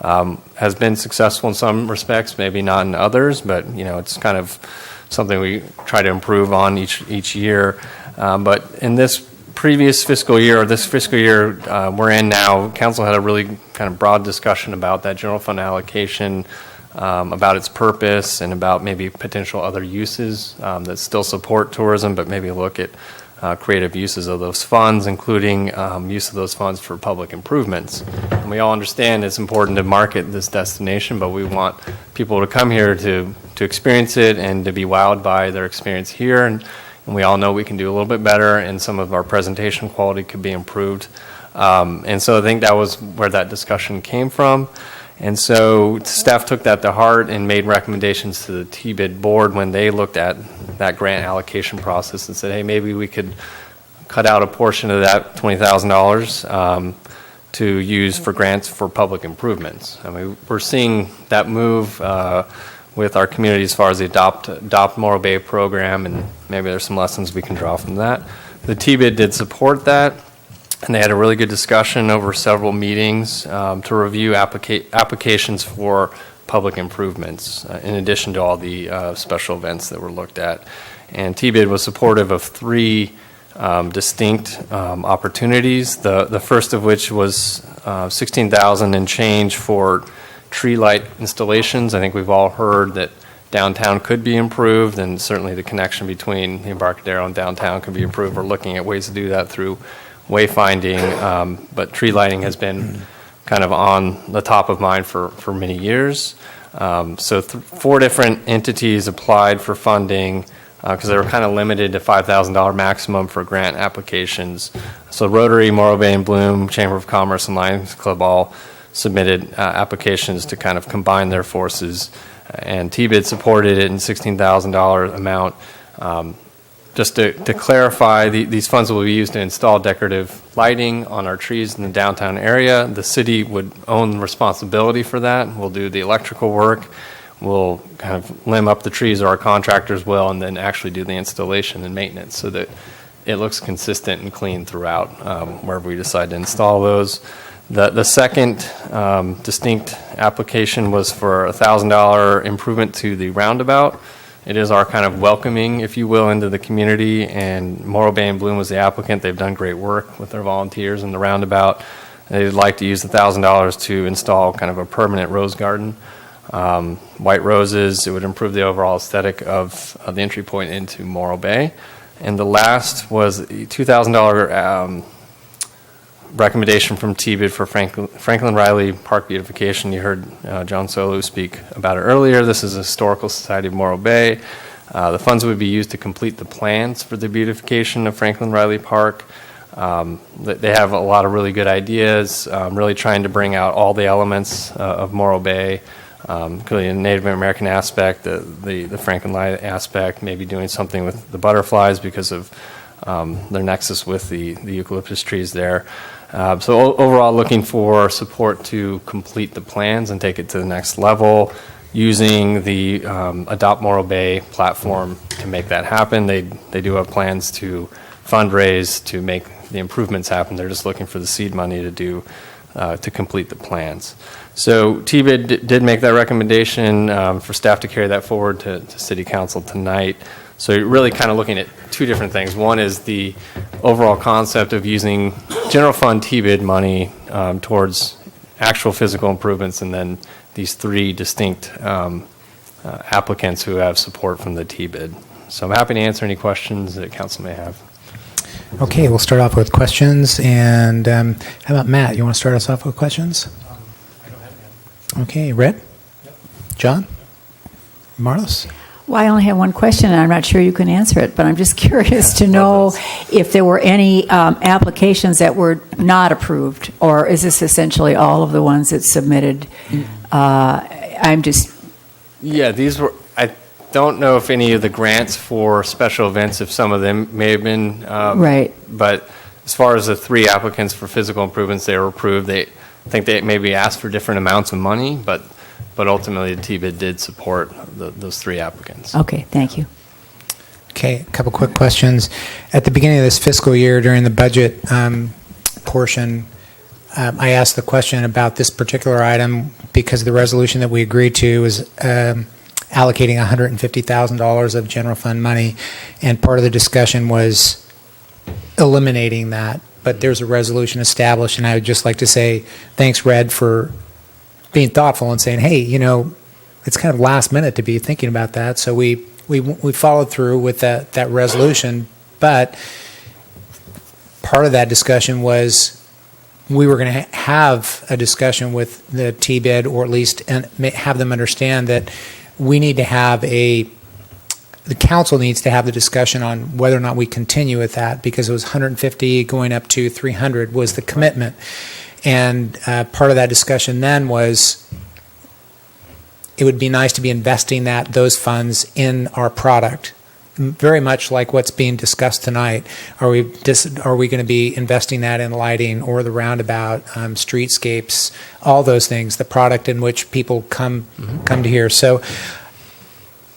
Has been successful in some respects, maybe not in others, but it's kind of something we try to improve on each year. But in this previous fiscal year, or this fiscal year we're in now, council had a really kind of broad discussion about that general fund allocation, about its purpose, and about maybe potential other uses that still support tourism, but maybe look at creative uses of those funds, including use of those funds for public improvements. And we all understand it's important to market this destination, but we want people to come here to experience it and to be wowed by their experience here. And we all know we can do a little bit better, and some of our presentation quality could be improved. And so I think that was where that discussion came from. And so staff took that to heart and made recommendations to the TBID board when they looked at that grant allocation process and said, hey, maybe we could cut out a portion of that $20,000 to use for grants for public improvements. I mean, we're seeing that move with our community as far as the Adopt Morro Bay program, and maybe there's some lessons we can draw from that. The TBID did support that. And they had a really good discussion over several meetings to review applications for public improvements, in addition to all the special events that were looked at. And TBID was supportive of three distinct opportunities. The first of which was $16,000 and change for tree light installations. I think we've all heard that downtown could be improved, and certainly the connection between the Embarcadero and downtown could be improved. We're looking at ways to do that through wayfinding, but tree lighting has been kind of on the top of mind for many years. So 4 different entities applied for funding because they were kind of limited to $5,000 maximum for grant applications. So Rotary, Morro Bay and Bloom, Chamber of Commerce, and Lions Club all submitted applications to kind of combine their forces, and TBID supported it in $16,000 amount. Just to clarify, these funds will be used to install decorative lighting on our trees in the downtown area. The city would own responsibility for that. We'll do the electrical work. We'll kind of limb up the trees, or our contractors will, and then actually do the installation and maintenance so that it looks consistent and clean throughout wherever we decide to install those. The second distinct application was for a $1,000 improvement to the roundabout. It is our kind of welcoming, if you will, into the community, and Morro Bay and Bloom was the applicant. They've done great work with their volunteers in the roundabout. They'd like to use the $1,000 to install kind of a permanent rose garden. White roses, it would improve the overall aesthetic of the entry point into Morro Bay. And the last was a $2,000 recommendation from TBID for Franklin Riley Park beautification. You heard John Solu speak about it earlier. This is a Historical Society of Morro Bay. The funds would be used to complete the plans for the beautification of Franklin Riley Park. They have a lot of really good ideas, really trying to bring out all the elements of Morro Bay, clearly a Native American aspect, the Franklin Riley aspect, maybe doing something with the butterflies because of their nexus with the eucalyptus trees there. So overall, looking for support to complete the plans and take it to the next level, using the Adopt Morro Bay platform to make that happen. They do have plans to fundraise to make the improvements happen. They're just looking for the seed money to complete the plans. So TBID did make that recommendation for staff to carry that forward to City Council tonight. So you're really kind of looking at 2 different things. One is the overall concept of using general fund TBID money towards actual physical improvements, and then these 3 distinct applicants who have support from the TBID. So I'm happy to answer any questions that council may have. Okay, we'll start off with questions. And how about Matt? You want to start us off with questions? Okay, Red? John? Marlos? Well, I only have one question, and I'm not sure you can answer it, but I'm just curious to know if there were any applications that were not approved, or is this essentially all of the ones that submitted? I'm just... Yeah, these were, I don't know if any of the grants for special events, if some of them may have been. Right. But as far as the 3 applicants for physical improvements, they were approved. I think they maybe asked for different amounts of money, but ultimately the TBID did support those 3 applicants. Okay, thank you. Okay, a couple quick questions. At the beginning of this fiscal year, during the budget portion, I asked the question about this particular item because the resolution that we agreed to was allocating $150,000 of general fund money, and part of the discussion was eliminating that. But there's a resolution established, and I would just like to say thanks, Red, for being thoughtful and saying, hey, it's kind of last minute to be thinking about that. So we followed through with that resolution. But part of that discussion was we were going to have a discussion with the TBID, or at least have them understand that we need to have the council needs to have the discussion on whether or not we continue with that, because it was 150 going up to 300 was the commitment. And part of that discussion then was it would be nice to be investing those funds in our product, very much like what's being discussed tonight. Are we going to be investing that in lighting or the roundabout, streetscapes, all those things, the product in which people come to hear? So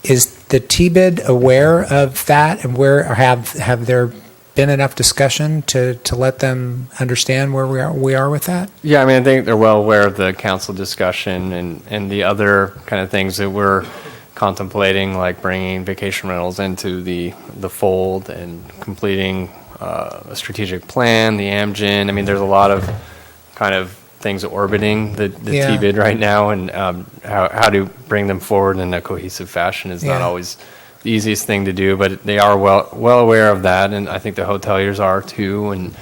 is the TBID aware of that, and where have there been enough discussion to let them understand where we are with that? Yeah, I mean, I think they're well aware of the council discussion and the other kind of things that we're contemplating, like bringing vacation rentals into the fold and completing a strategic plan, the Amgen. I mean, there's a lot of kind of things orbiting the TBID right now, and how to bring them forward in a cohesive fashion is not always the easiest thing to do, but they are well aware of that, and I think the hoteliers are too. And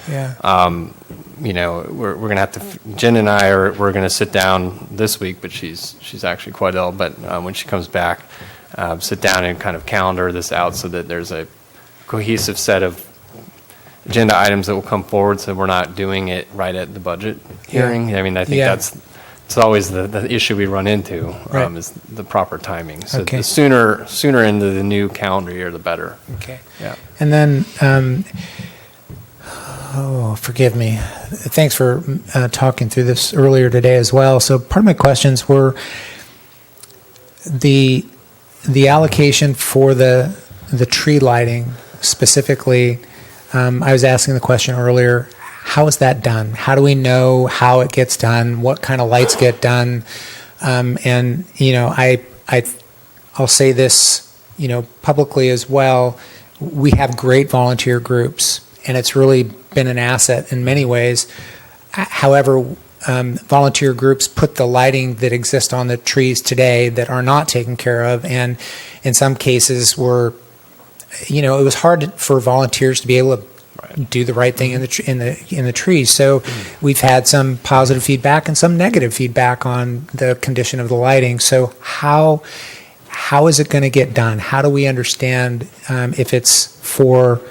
we're going to have to. Jen and I we're going to sit down this week, but she's actually quite ill. But when she comes back, sit down and kind of calendar this out so that there's a cohesive set of agenda items that will come forward, so we're not doing it right at the budget hearing. I mean, I think it's always the issue we run into, is the proper timing. So the sooner into the new calendar year, the better. Okay. Yeah. And then, forgive me. Thanks for talking through this earlier today as well. So part of my questions were the allocation for the tree lighting specifically. I was asking the question earlier, how is that done? How do we know how it gets done? What kind of lights get done? And I'll say this, publicly as well. We have great volunteer groups, and it's really been an asset in many ways. However, volunteer groups put the lighting that exists on the trees today that are not taken care of, and in some cases it was hard for volunteers to be able to do the right thing in the trees. So we've had some positive feedback and some negative feedback on the condition of the lighting. So how is it going to get done? How do we understand if it's for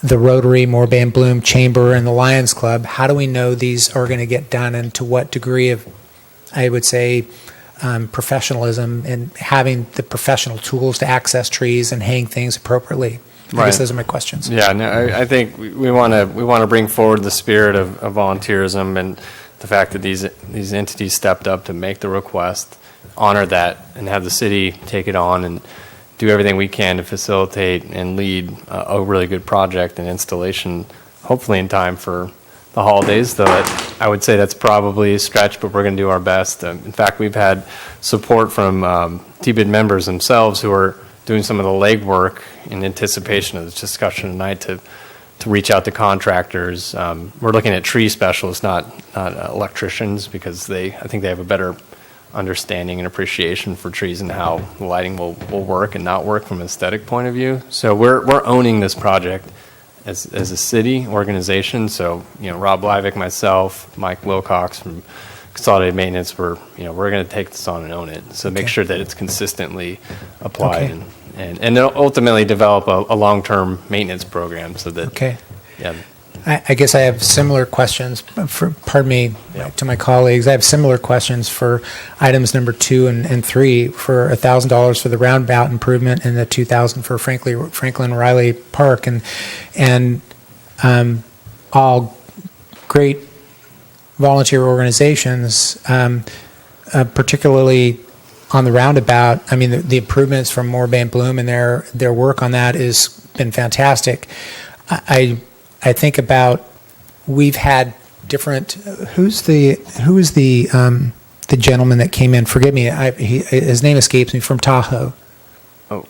the Rotary, Morbe and Bloom Chamber, and the Lions Club? How do we know these are going to get done, and to what degree of, I would say, professionalism and having the professional tools to access trees and hang things appropriately? I guess those are my questions. Yeah, no, I think we want to bring forward the spirit of volunteerism and the fact that these entities stepped up to make the request, honor that, and have the city take it on and do everything we can to facilitate and lead a really good project and installation, hopefully in time for the holidays, though I would say that's probably a stretch, but we're going to do our best. In fact, we've had support from TBID members themselves who are doing some of the legwork in anticipation of this discussion tonight to reach out to contractors. We're looking at tree specialists, not electricians, because I think they have a better understanding and appreciation for trees and how the lighting will work and not work from an aesthetic point of view. So we're owning this project as a city organization. So, Rob Livick, myself, Mike Wilcox from Consolidated Maintenance, we're going to take this on and own it. So make sure that it's consistently applied and ultimately develop a long-term maintenance program so that, yeah. I guess I have similar questions, to my colleagues. I have similar questions for items number 2 and 3 for $1,000 for the roundabout improvement and the $2,000 for Franklin Riley Park, and all great volunteer organizations, particularly on the roundabout. I mean, the improvements from Morabay and Bloom and their work on that has been fantastic. I think about, we've had different. Who is the gentleman that came in? Forgive me, his name escapes me, from Tahoe. Oh,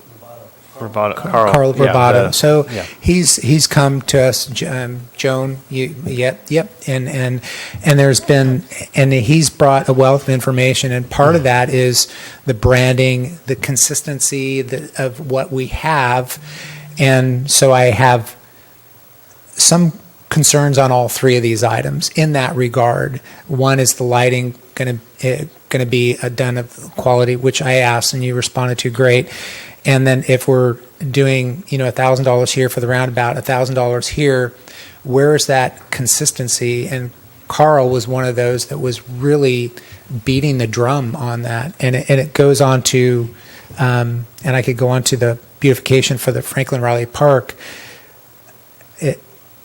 Carl Roboto. Yeah, he's come to us, Joan. Yep. And there's been, and he's brought a wealth of information, and part of that is the branding, the consistency of what we have, and so I have some concerns on all 3 of these items in that regard. One is the lighting going to be done of quality, which I asked and you responded to great. And then if we're doing $1,000 here for the roundabout, $1,000 here, where is that consistency? And Carl was one of those that was really beating the drum on that. And it goes on to, and I could go on to the beautification for the Franklin Riley Park.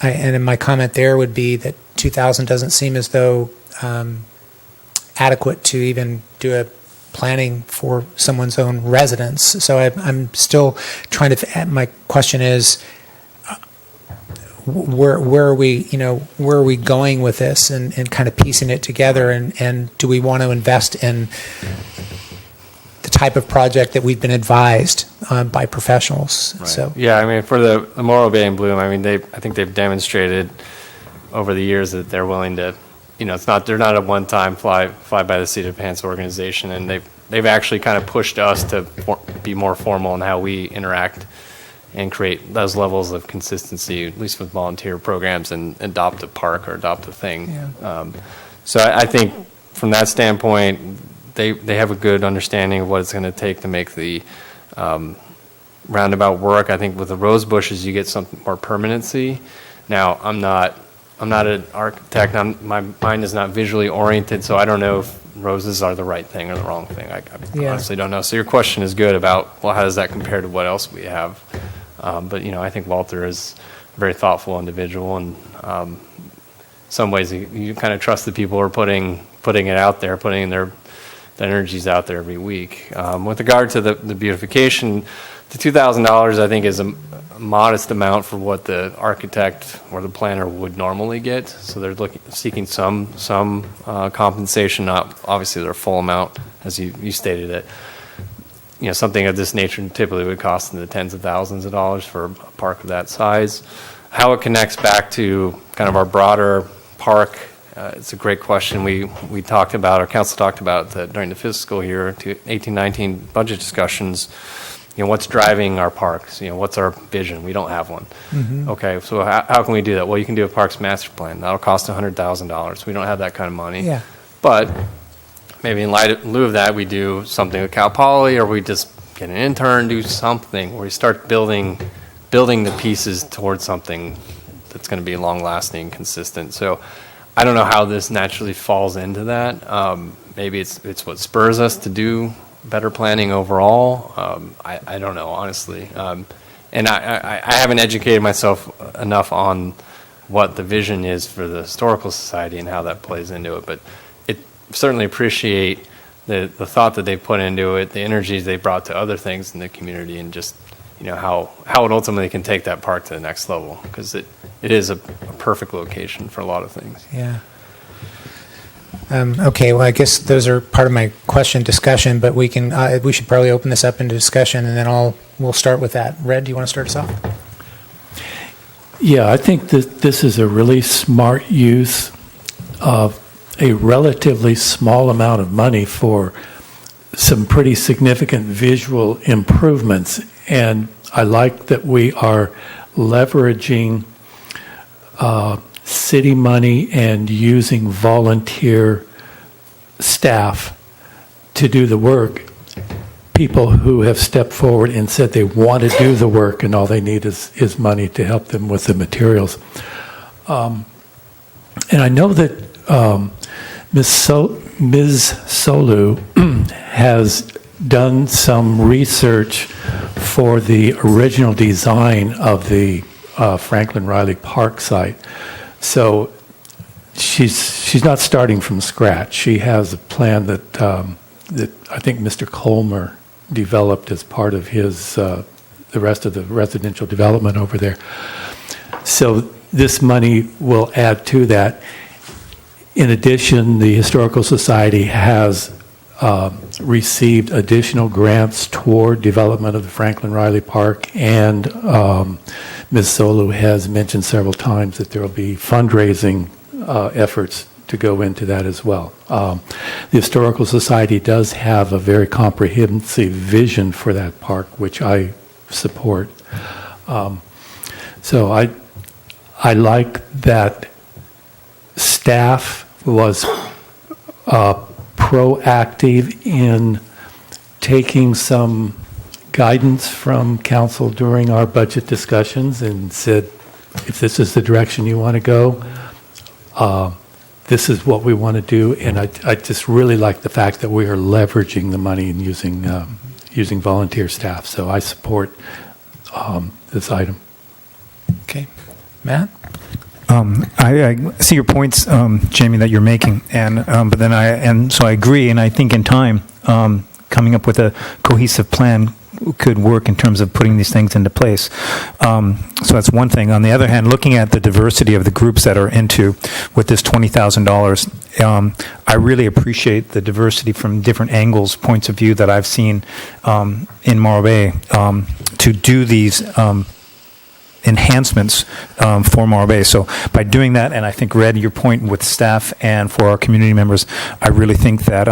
And my comment there would be that 2,000 doesn't seem as though adequate to even do a planning for someone's own residence. So I'm still trying to. My question is, where are we? Where are we going with this, and kind of piecing it together? And do we want to invest in the type of project that we've been advised by professionals? Right. So yeah, I mean, for the Morabay and Bloom, I mean, I think they've demonstrated over the years that they're willing to, they're not a one-time fly by the seat of pants organization, and they've actually kind of pushed us to be more formal in how we interact and create those levels of consistency, at least with volunteer programs, and adopt a park or adopt a thing. Yeah. So I think from that standpoint, they have a good understanding of what it's going to take to make the roundabout work. I think with the rose bushes, you get something more permanency. Now, I'm not an architect. My mind is not visually oriented, so I don't know if roses are the right thing or the wrong thing. I honestly don't know. So your question is good about, well, how does that compare to what else we have? But I think Walter is a very thoughtful individual, and some ways you kind of trust the people who are putting it out there, putting their energies out there every week. With regard to the beautification, the $2,000 I think is a modest amount for what the architect or the planner would normally get. So they're seeking some compensation, not obviously their full amount, as you stated it. Something of this nature typically would cost in the tens of thousands of dollars for a park of that size. How it connects back to kind of our broader park, it's a great question. We talked about, our council talked about during the fiscal year 18-19 budget discussions. What's driving our parks? What's our vision? We don't have one. Mm-hmm. Okay, so how can we do that? Well, you can do a parks master plan. That'll cost $100,000. We don't have that kind of money. Yeah. But maybe in lieu of that, we do something with Cal Poly, or we just get an intern, do something where we start building the pieces towards something that's going to be long-lasting, consistent. So I don't know how this naturally falls into that. Maybe it's what spurs us to do better planning overall. I don't know, honestly. And I haven't educated myself enough on what the vision is for the Historical Society and how that plays into it. But certainly appreciate the thought that they put into it, the energies they brought to other things in the community, and just how it ultimately can take that park to the next level, because it is a perfect location for a lot of things. Yeah. Okay, well, I guess those are part of my question discussion, but we should probably open this up into discussion, and then we'll start with that. Red, do you want to start us off? Yeah, I think that this is a really smart use of a relatively small amount of money for some pretty significant visual improvements. And I like that we are leveraging city money and using volunteer staff to do the work, people who have stepped forward and said they want to do the work and all they need is money to help them with the materials. And I know that Ms. Solu has done some research for the original design of the Franklin Riley Park site. So she's not starting from scratch. She has a plan that that I think Mr. Colmer developed as part of his the rest of the residential development over there. So this money will add to that. In addition, the Historical Society has received additional grants toward development of the Franklin Riley Park, and Ms. Solu has mentioned several times that there will be fundraising efforts to go into that as well. The Historical Society does have a very comprehensive vision for that park, which I support. So I like that staff was proactive in taking some guidance from council during our budget discussions and said, if this is the direction you want to go, this is what we want to do. And I just really like the fact that we are leveraging the money and using volunteer staff. So I support this item. Okay. Matt? I see your points, Jamie, that you're making, and but then so I agree, and I think in time, coming up with a cohesive plan could work in terms of putting these things into place. So that's one thing. On the other hand, looking at the diversity of the groups that are into with this $20,000, I really appreciate the diversity from different angles, points of view that I've seen in Morro Bay to do these enhancements for Morro Bay. So by doing that, and I think, Red, your point with staff and for our community members, I really think that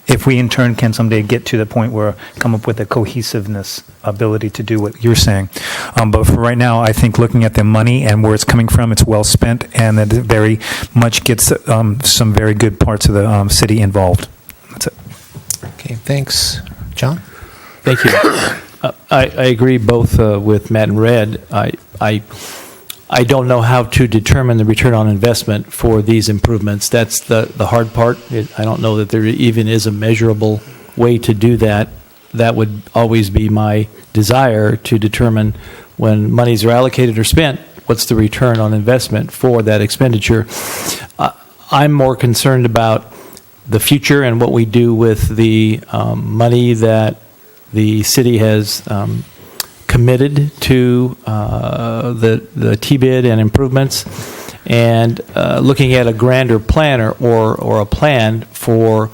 if we in turn can someday get to the point where come up with a cohesiveness ability to do what you're saying. But for right now, I think looking at the money and where it's coming from, it's well spent, and that it very much gets some very good parts of the city involved. That's it. Okay, thanks. John? Thank you. I agree both with Matt and Red. I don't know how to determine the return on investment for these improvements. That's the hard part. I don't know that there even is a measurable way to do that. That would always be my desire, to determine when monies are allocated or spent, what's the return on investment for that expenditure. I'm more concerned about the future and what we do with the money that the city has committed to the T-bid and improvements, and looking at a grander plan or a plan for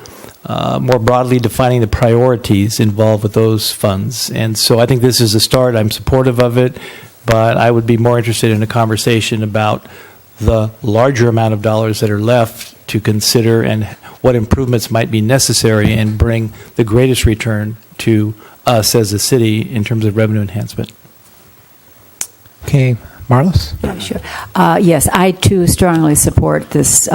more broadly defining the priorities involved with those funds. And so I think this is a start. I'm supportive of it, but I would be more interested in a conversation about the larger amount of dollars that are left to consider and what improvements might be necessary and bring the greatest return to us as a city in terms of revenue enhancement. Okay, Marlis? Yeah, sure. Yes, I too strongly support this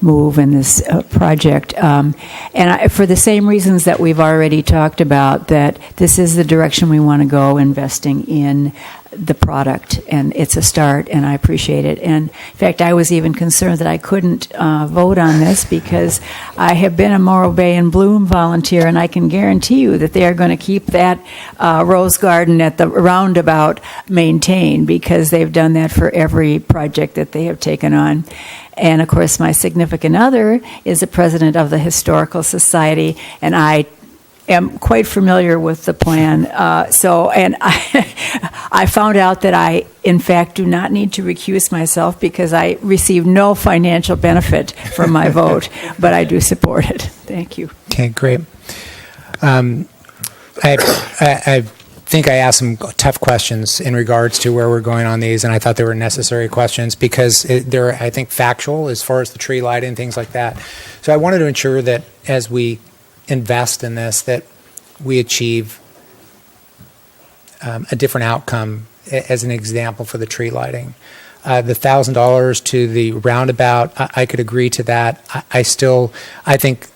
move and this project. For the same reasons that we've already talked about, that this is the direction we want to go, investing in the product, and it's a start, and I appreciate it. And in fact, I was even concerned that I couldn't vote on this because I have been a Morro Bay and Bloom volunteer, and I can guarantee you that they are going to keep that rose garden at the roundabout maintained, because they've done that for every project that they have taken on. And of course, my significant other is the president of the Historical Society, and I am quite familiar with the plan. And I found out that I, in fact, do not need to recuse myself because I receive no financial benefit from my vote, but I do support it. Thank you. Okay, great. I think I asked some tough questions in regards to where we're going on these, and I thought they were necessary questions because they're, I think, factual as far as the tree lighting and things like that. So I wanted to ensure that as we invest in this, that we achieve a different outcome. As an example for the tree lighting, The $1,000 to the roundabout, I could agree to that. I think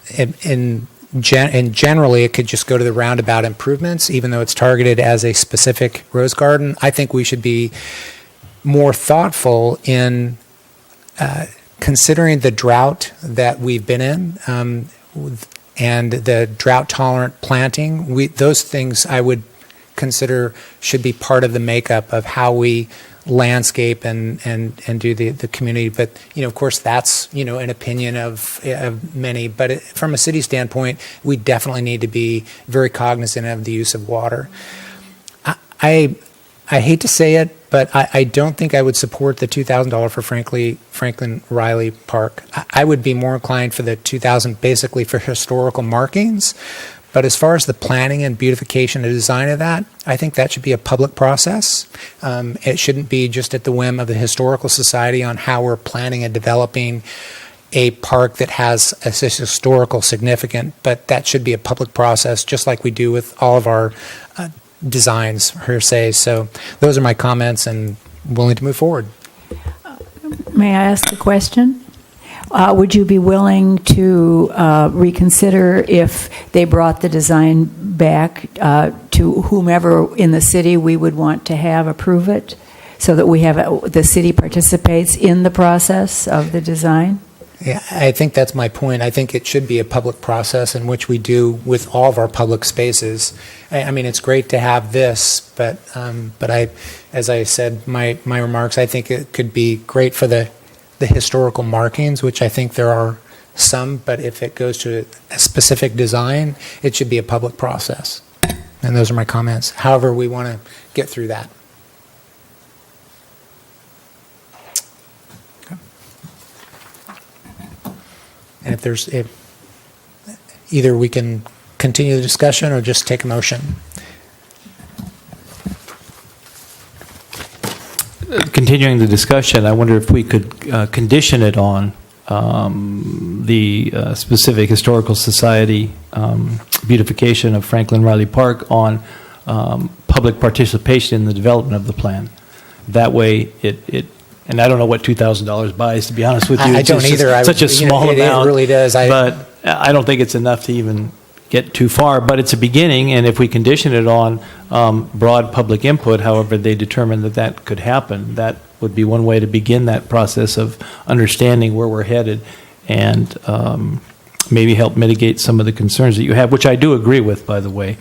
generally, it could just go to the roundabout improvements, even though it's targeted as a specific rose garden. I think we should be more thoughtful in considering the drought that we've been in and the drought-tolerant planting. Those things I would consider should be part of the makeup of how we landscape and do the community. But, of course, that's, an opinion of many. But from a city standpoint, we definitely need to be very cognizant of the use of water. I hate to say it, but I don't think I would support the $2,000 for Franklin Riley Park. I would be more inclined for the $2,000 basically for historical markings. But as far as the planning and beautification and design of that, I think that should be a public process. It shouldn't be just at the whim of the Historical Society on how we're planning and developing a park that has a historical significance, but that should be a public process, just like we do with all of our designs, per se. So those are my comments, and willing to move forward. May I ask a question? Would you be willing to reconsider if they brought the design back to whomever in the city we would want to have approve it, so that we have the city participates in the process of the design? Yeah, I think that's my point. I think it should be a public process in which we do with all of our public spaces. I mean, it's great to have this, but as I said, my remarks, I think it could be great for the historical markings, which I think there are some, but if it goes to a specific design, it should be a public process. And those are my comments. However, we want to get through that. Okay. And if either we can continue the discussion or just take a motion. Continuing the discussion, I wonder if we could condition it on the specific Historical Society beautification of Franklin Riley Park on public participation in the development of the plan. That way, and I don't know what $2,000 buys, to be honest with you. I don't either. It's such a small amount. It really does. But I don't think it's enough to even get too far, but it's a beginning, and if we condition it on broad public input, however they determine that could happen, that would be one way to begin that process of understanding where we're headed and maybe help mitigate some of the concerns that you have, which I do agree with, by the way.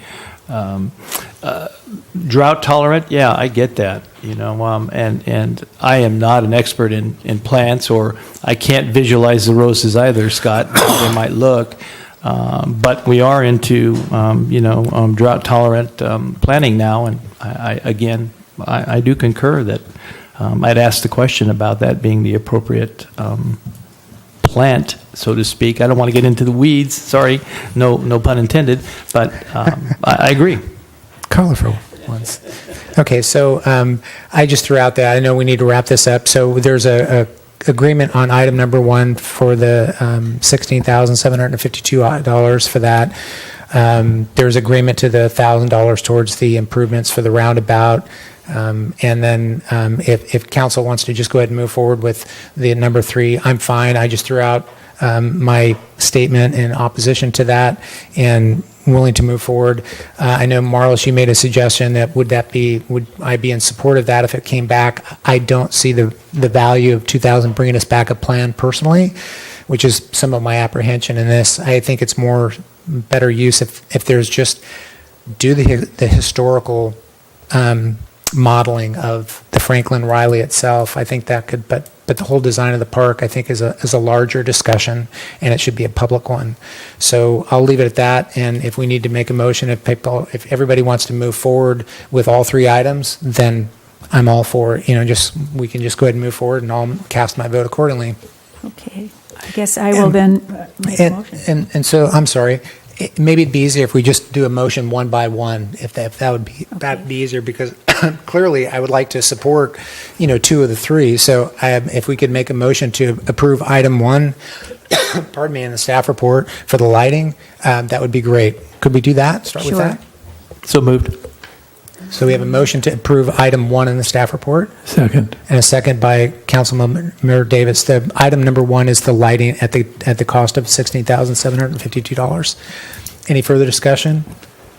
Drought tolerant, yeah, I get that, and I am not an expert in plants, or I can't visualize the roses either, Scott, how they might look. But we are into, drought-tolerant planning now, and I do concur that I'd ask the question about that being the appropriate plant, so to speak. I don't want to get into the weeds. Sorry, no pun intended. But I agree. Colorful ones. Okay, so I just threw out that. I know we need to wrap this up. So there's a agreement on item number 1 for the $16,752 for that. There's agreement to the $1,000 towards the improvements for the roundabout. And then if council wants to just go ahead and move forward with the number 3, I'm fine. I just threw out my statement in opposition to that and willing to move forward. I know, Marlis, you made a suggestion that would I be in support of that if it came back? I don't see the value of 2,000 bringing us back a plan personally, which is some of my apprehension in this. I think it's better use if there's just do the historical modeling of the Franklin Riley itself. I think that could, but the whole design of the park, I think, is a larger discussion, and it should be a public one. So I'll leave it at that. And if we need to make a motion, if everybody wants to move forward with all 3 items, then I'm all for it. We can just go ahead and move forward, and I'll cast my vote accordingly. Okay. I guess I will then make a motion. And so I'm sorry. Maybe it'd be easier if we just do a motion one by one, if that would be that'd be easier, because clearly I would like to support 2 of the 3. So if we could make a motion to approve item 1, pardon me, in the staff report for the lighting, that would be great. Could we do that? Start with Sure. that. So moved. So we have a motion to approve item 1 in the staff report, Second. and a second by Councilmember Davis. The item number 1 is the lighting at the cost of $16,752. Any further discussion?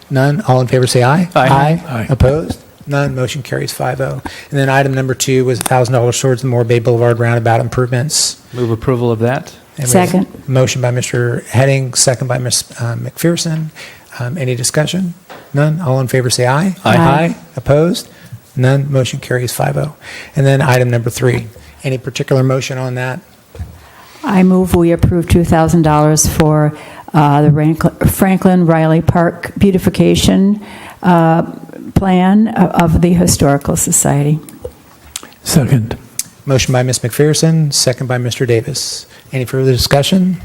None? All in favor say aye. Aye. Aye. Opposed? None. Motion carries 5-0. And then item number 2 was $1,000 towards the Moore Bay Boulevard roundabout improvements. Move approval of that. And we have Second. Motion by Mr. Heading, second by Ms. McPherson. Any discussion? None? All in favor say aye. Aye. Opposed? None? Motion carries 5-0. And then item number 3. Any particular motion on that? I move we approve $2,000 for the Franklin Riley Park beautification plan of the Historical Society. Second. Motion by Ms. McPherson, second by Mr. Davis. Any further discussion?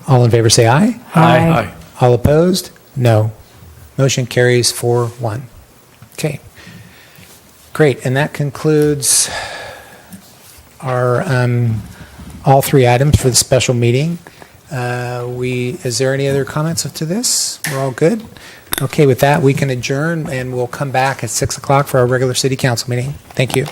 All in favor say aye. Aye. All opposed? No. Motion carries 4-1. Okay. Great, and that concludes our, all 3 items for the special meeting. Is there any other comments to this? We're all good? Okay, with that, we can adjourn, and we'll come back at 6 o'clock for our regular city council meeting. Thank you.